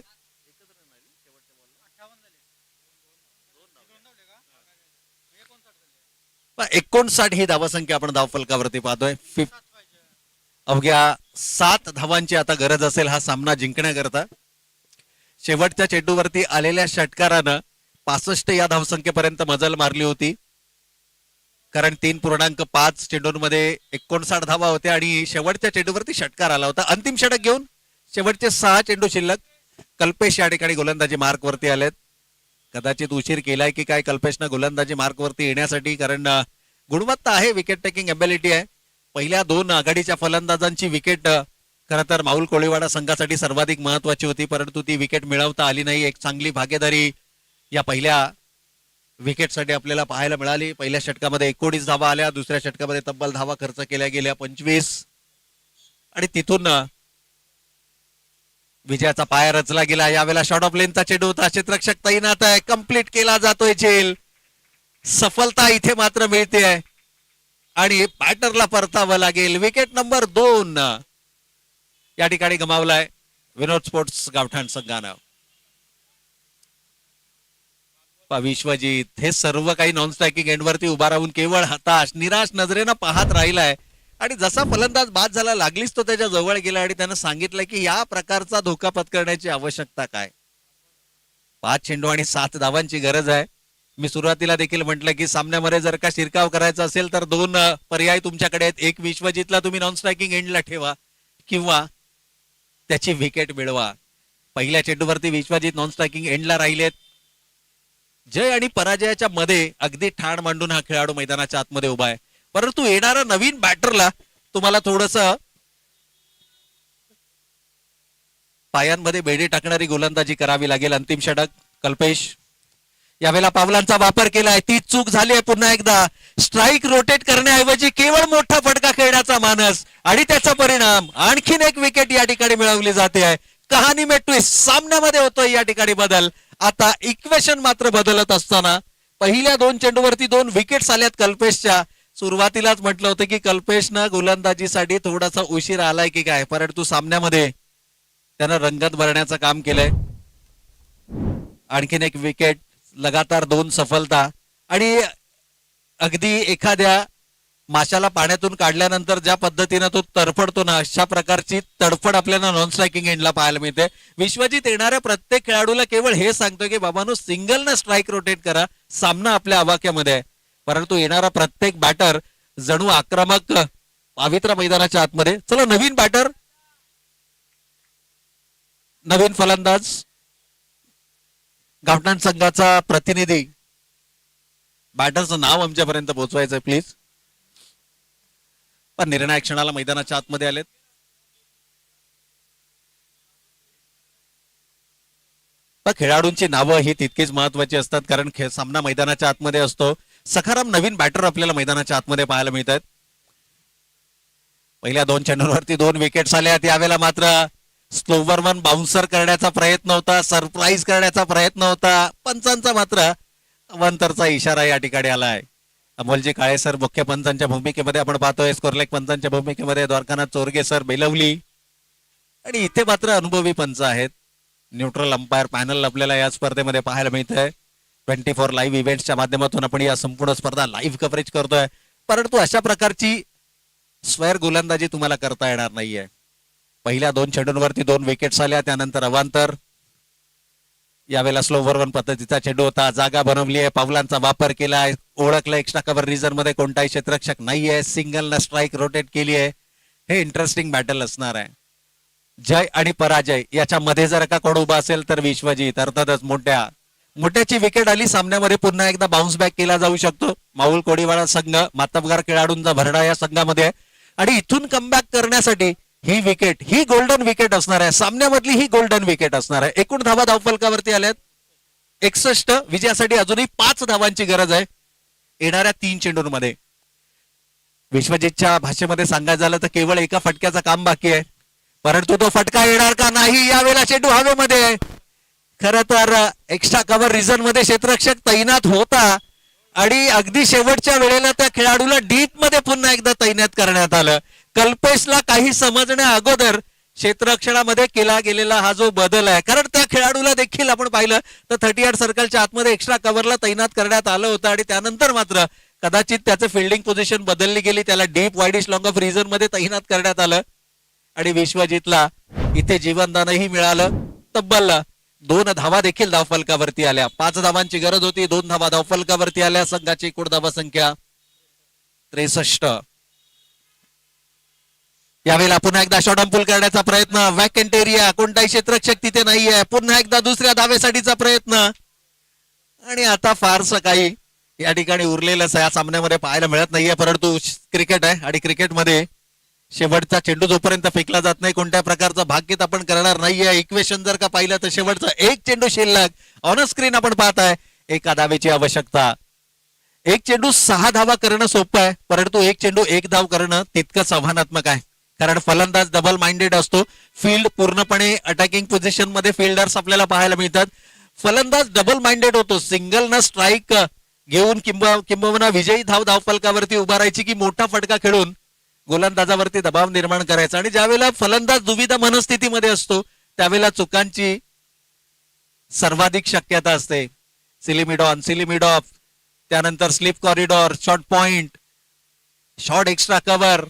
59 ही धावसंख्या आपण धावफलकावरती पाहतोय. अवघ्या 7 धावांची आता गरज असेल हा सामना जिंकण्याकरता. शेवटच्या चेंडूवरती आलेल्या षटकारानं 65 या धावसंख्येपर्यंत मजल मारली होती, कारण 3.5 चेंडूंमध्ये 59 धावा होत्या आणि शेवटच्या चेंडूवरती षटकार आला होता. अंतिम षटक घेऊन शेवटचे 6 चेंडू शिल्लक. कल्पेश या ठिकाणी गोलंदाजी मार्कवरती आलेत. कदाचित उशीर केलाय की काय कल्पेशनं गोलंदाजी मार्कवरती येण्यासाठी, कारण गुणवत्ता आहे, विकेट टेकिंग एबिलिटी आहे. पहिल्या 2 आघाडीच्या फलंदाजांची विकेट खरं तर माऊल कोळीवाडा संघासाठी सर्वाधिक महत्वाची होती, परंतु ती विकेट मिळवता आली नाही. एक चांगली भागीदारी या पहिल्या विकेटसाठी आपल्याला पाहायला मिळाली. पहिल्या षटकामध्ये 19 धावा आल्या, दुसऱ्या षटकामध्ये तब्बल धावा खर्च केल्या गेल्या 25, आणि तिथून विजयाचा पाया रचला गेला. यावेळेला शॉर्ट ऑफ लेनचा चेंडू होता, क्षेत्ररक्षक तैनात आहे, कंप्लीट केला जातोय झेल. सफलता इथे मात्र मिळते आहे आणि बॅटरला परतावं लागेल. विकेट नंबर 2 या ठिकाणी गमावलाय विनोद स्पोर्ट्स गावठाण संघानं. विश्वजित हे सर्व काही नॉन स्ट्रायकिंग एंडवरती उभा राहून केवळ हताश निराश नजरेनं पाहत राहिलाय, आणि जसा फलंदाज बाद झाला लागलीच तो त्याच्या जवळ गेला आणि त्यानं सांगितलं की या प्रकारचा धोका पत्करण्याची आवश्यकता काय. 5 चेंडू आणि 7 धावांची गरज आहे. मी सुरुवातीला देखील म्हटलं की सामन्यामध्ये जर का शिरकाव करायचा असेल तर 2 पर्याय तुमच्याकडे आहेत. एक, विश्वजितला तुम्ही नॉन स्ट्रायकिंग एंडला ठेवा किंवा त्याची विकेट मिळवा. पहिल्या चेंडूवरती विश्वजित नॉन स्ट्रायकिंग एंडला राहिलेत. जय आणि पराजयाच्या मध्ये अगदी ठाण मांडून हा खेळाडू मैदानाच्या आतमध्ये उभा आहे, परंतु येणारा नवीन बॅटरला तुम्हाला थोडस पायांमध्ये बेडी टाकणारी गोलंदाजी करावी लागेल. अंतिम षटक कल्पेश. यावेळेला पावलांचा वापर केलाय, ती चूक झाली आहे पुन्हा एकदा. स्ट्राईक रोटेट करण्याऐवजी केवळ मोठा फटका खेळण्याचा मानस आणि त्याचा परिणाम आणखीन एक विकेट या ठिकाणी मिळवली जाते आहे. कहाणी में ट्विस्ट सामन्यामध्ये होतोय या ठिकाणी बदल. आता इक्वेशन मात्र बदलत असताना पहिल्या 2 चेंडूवरती 2 विकेट्स आल्यात कल्पेशच्या. सुरुवातीलाच म्हटलं होतं की कल्पेशनं गोलंदाजीसाठी थोडासा उशीर आलाय की काय, परंतु सामन्यामध्ये त्यानं रंगत भरण्याचं काम केलंय. आणखीन एक विकेट, लगातार 2 सफलता, आणि अगदी एखाद्या माशाला पाण्यातून काढल्यानंतर ज्या पद्धतीनं तो तडफडतो ना, अशा प्रकारची तडफड आपल्याला नॉन स्ट्रायकिंग एंडला पाहायला मिळते. विश्वजित येणाऱ्या प्रत्येक खेळाडूला केवळ हे सांगतोय की बाबांनो सिंगल न स्ट्राईक रोटेट करा, सामना आपल्या आवाक्यामध्ये आहे. परंतु येणारा प्रत्येक बॅटर जणू आक्रमक पवित्र मैदानाच्या आतमध्ये. चला नवीन बॅटर, नवीन फलंदाज, गावठाण संघाचा प्रतिनिधी. बॅटरचं नाव आमच्यापर्यंत पोहोचवायचं प्लीज. पण निर्णायक क्षणाला मैदानाच्या आतमध्ये आलेत. पण खेळाडूंची नावं ही तितकीच महत्वाची असतात, कारण सामना मैदानाच्या आतमध्ये असतो. सखाराम नवीन बॅटर आपल्याला मैदानाच्या आतमध्ये पाहायला मिळतात. पहिल्या 2 चेंडूंवरती 2 विकेट्स आल्या. यावेळेला मात्र स्लोवर 1 बाउन्सर करण्याचा प्रयत्न होता, सरप्राईज करण्याचा प्रयत्न होता. पंचांचा मात्र अवांतरचा इशारा या ठिकाणी आलाय. अमोलजी काळे सर मुख्य पंचांच्या भूमिकेमध्ये आपण पाहतोय, स्कोरलेग पंचांच्या भूमिकेमध्ये द्वारकानाथ चोरगे सर बेलवली, आणि इथे मात्र अनुभवी पंच आहेत. न्यूट्रल अंपायर पॅनल आपल्याला या स्पर्धेमध्ये पाहायला मिळतंय. 24 लाईव्ह इव्हेंट्सच्या माध्यमातून आपण या संपूर्ण स्पर्धा लाईव्ह कव्हरेज करतोय, परंतु अशा प्रकारची स्क्वेअर गोलंदाजी तुम्हाला करता येणार नाहीये. पहिल्या 2 चेंडूंवरती 2 विकेट्स आल्या, त्यानंतर अवांतर. यावेळेला स्लो ओव्हर 1 पद्धतीचा चेंडू होता, जागा बनवली आहे, पावलांचा वापर केलाय, ओळखलं एक्स्ट्रा कव्हर रिझन मध्ये कोणताही क्षेत्ररक्षक नाहीये, सिंगल न स्ट्राईक रोटेट केली आहे. हे इंटरेस्टिंग बॅटल असणार आहे. जय आणि पराजय याच्यामध्ये जर का कोण उभा असेल तर विश्वजित. अर्थातच मोठ्याची विकेट आली, सामन्यामध्ये पुन्हा एकदा बाउन्स बॅक केला जाऊ शकतो. माऊल कोडीवाडा संघ मातबगार खेळाडूंचा भरडा या संघामध्ये आहे आणि इथून कमबॅक करण्यासाठी ही विकेट, ही गोल्डन विकेट असणार आहे. सामन्यामधली ही गोल्डन विकेट असणार आहे. एकूण धावा धावफलकावरती आल्यात 61. विजयासाठी अजूनही 5 धावांची गरज आहे येणाऱ्या 3 चेंडूंमध्ये. विश्वजितच्या भाषेमध्ये सांगायचं झालं तर केवळ एका फटक्याचं काम बाकी आहे, परंतु तो फटका येणार का नाही. यावेळेला चेंडू हवेमध्ये आहे. खरं तर एक्स्ट्रा कव्हर रिझन मध्ये क्षेत्ररक्षक तैनात होता आणि अगदी शेवटच्या वेळेला त्या खेळाडूला डीप मध्ये पुन्हा एकदा तैनात करण्यात आलं. कल्पेशला काही समजण्या अगोदर क्षेत्ररक्षणामध्ये केला गेलेला हा जो बदल आहे, कारण त्या खेळाडूला देखील आपण पाहिलं तर 38 सर्कलच्या आतमध्ये एक्स्ट्रा कव्हरला तैनात करण्यात आलं होतं आणि त्यानंतर मात्र कदाचित त्याचं फिल्डिंग पोझिशन बदलली गेली, त्याला deep widish long of reason मध्ये तैनात करण्यात आलं आणि विश्वजितला इथे जीवनदानही मिळालं. तब्बल 2 धावा देखील धावफलकावरती आल्या. 5 धावांची गरज होती, 2 धावा धावफलकावरती आल्या. संघाची एकूण धावा संख्या 63. यावेळेला पुन्हा एकदा शॉर्ट पुल करण्याचा प्रयत्न, वॅकंट एरिया, कोणताही क्षेत्ररक्षक तिथे नाहीये. पुन्हा एकदा दुसऱ्या धावेसाठीचा प्रयत्न आणि आता फारसं काही या ठिकाणी उरलेलं या सामन्यामध्ये पाहायला मिळत नाहीये, परंतु क्रिकेट आहे आणि क्रिकेटमध्ये शेवटचा चेंडू जोपर्यंत फेकला जात नाही कोणत्या प्रकारचा भाग्यत आपण करणार नाहीये. इक्वेशन जर का पाहिलं तर शेवटचा 1 चेंडू शिल्लक. ऑन स्क्रीन आपण पाहताय 1 धावेची आवश्यकता. 1 चेंडू 6 धावा करणं सोपं आहे, परंतु 1 चेंडू 1 धाव करणं तितकंच आव्हानात्मक आहे, कारण फलंदाज डबल माइंडेड असतो. फील्ड पूर्णपणे अटॅकिंग पोझिशन मध्ये फिल्डर्स आपल्याला पाहायला मिळतात. फलंदाज डबल माइंडेड होतो, सिंगल न स्ट्राईक घेऊन किंबहुना विजयी धाव धावफलकावरती उभारायची की मोठा फटका खेळून गोलंदाजावरती दबाव निर्माण करायचा. आणि ज्यावेळेला फलंदाज दुविधा मनस्थितीमध्ये असतो त्यावेळेला चुकांची सर्वाधिक शक्यता असते. सिलिमिड ऑन, सिलिमिड ऑफ, त्यानंतर slip corridor, short point, short extra cover,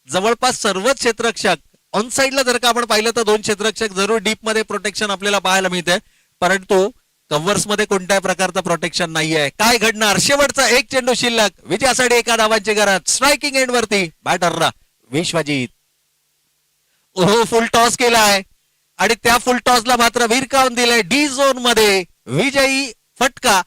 जवळपास सर्वच क्षेत्ररक्षक ऑन साइडला जर का आपण पाहिलं तर 2 क्षेत्ररक्षक जरूर डीप मध्ये प्रोटेक्शन आपल्याला पाहायला मिळते, परंतु कव्हर्स मध्ये कोणत्याही प्रकारचं प्रोटेक्शन नाहीये. काय घडणार. शेवटचा 1 चेंडू शिल्लक. विजयासाठी 1 धावांची गरज. स्ट्रायकिंग एंड वरती बॅटरला विश्वजित. ओहो, फुल टॉस केलाय आणि त्या फुल टॉसला मात्र भिरकावून दिलंय. डी झोन मध्ये विजयी फटका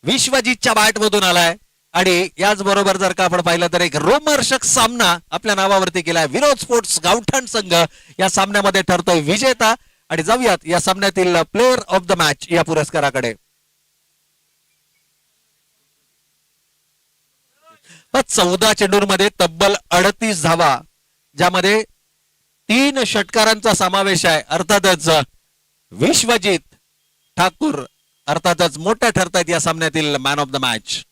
विश्वजितच्या बॅट मधून आलाय आणि याचबरोबर जर का आपण पाहिलं तर एक रोमहर्षक सामना आपल्या नावावरती केलाय. विनोद स्पोर्ट्स गावठाण संघ या सामन्यामध्ये ठरतोय विजेता. आणि जाऊयात या सामन्यातील प्लेअर ऑफ द मॅच या पुरस्काराकडे. 14 चेंडूंमध्ये तब्बल 38 धावा, ज्यामध्ये 3 षटकारांचा समावेश आहे. अर्थातच विश्वजित ठाकूर अर्थातच मोठ्या ठरतायत या सामन्यातील मॅन ऑफ द मॅच.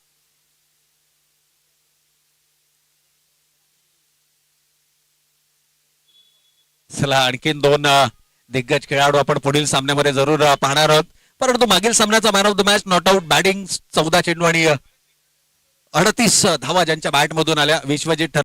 चला आणखीन 2 दिग्गज खेळाडू आपण पुढील सामन्यामध्ये जरूर पाहणार आहोत, परंतु मागील सामन्याचा man of the match not out batting 14 चेंडू आणि 38 धावा ज्यांच्या बॅट मधून आल्या विश्वजित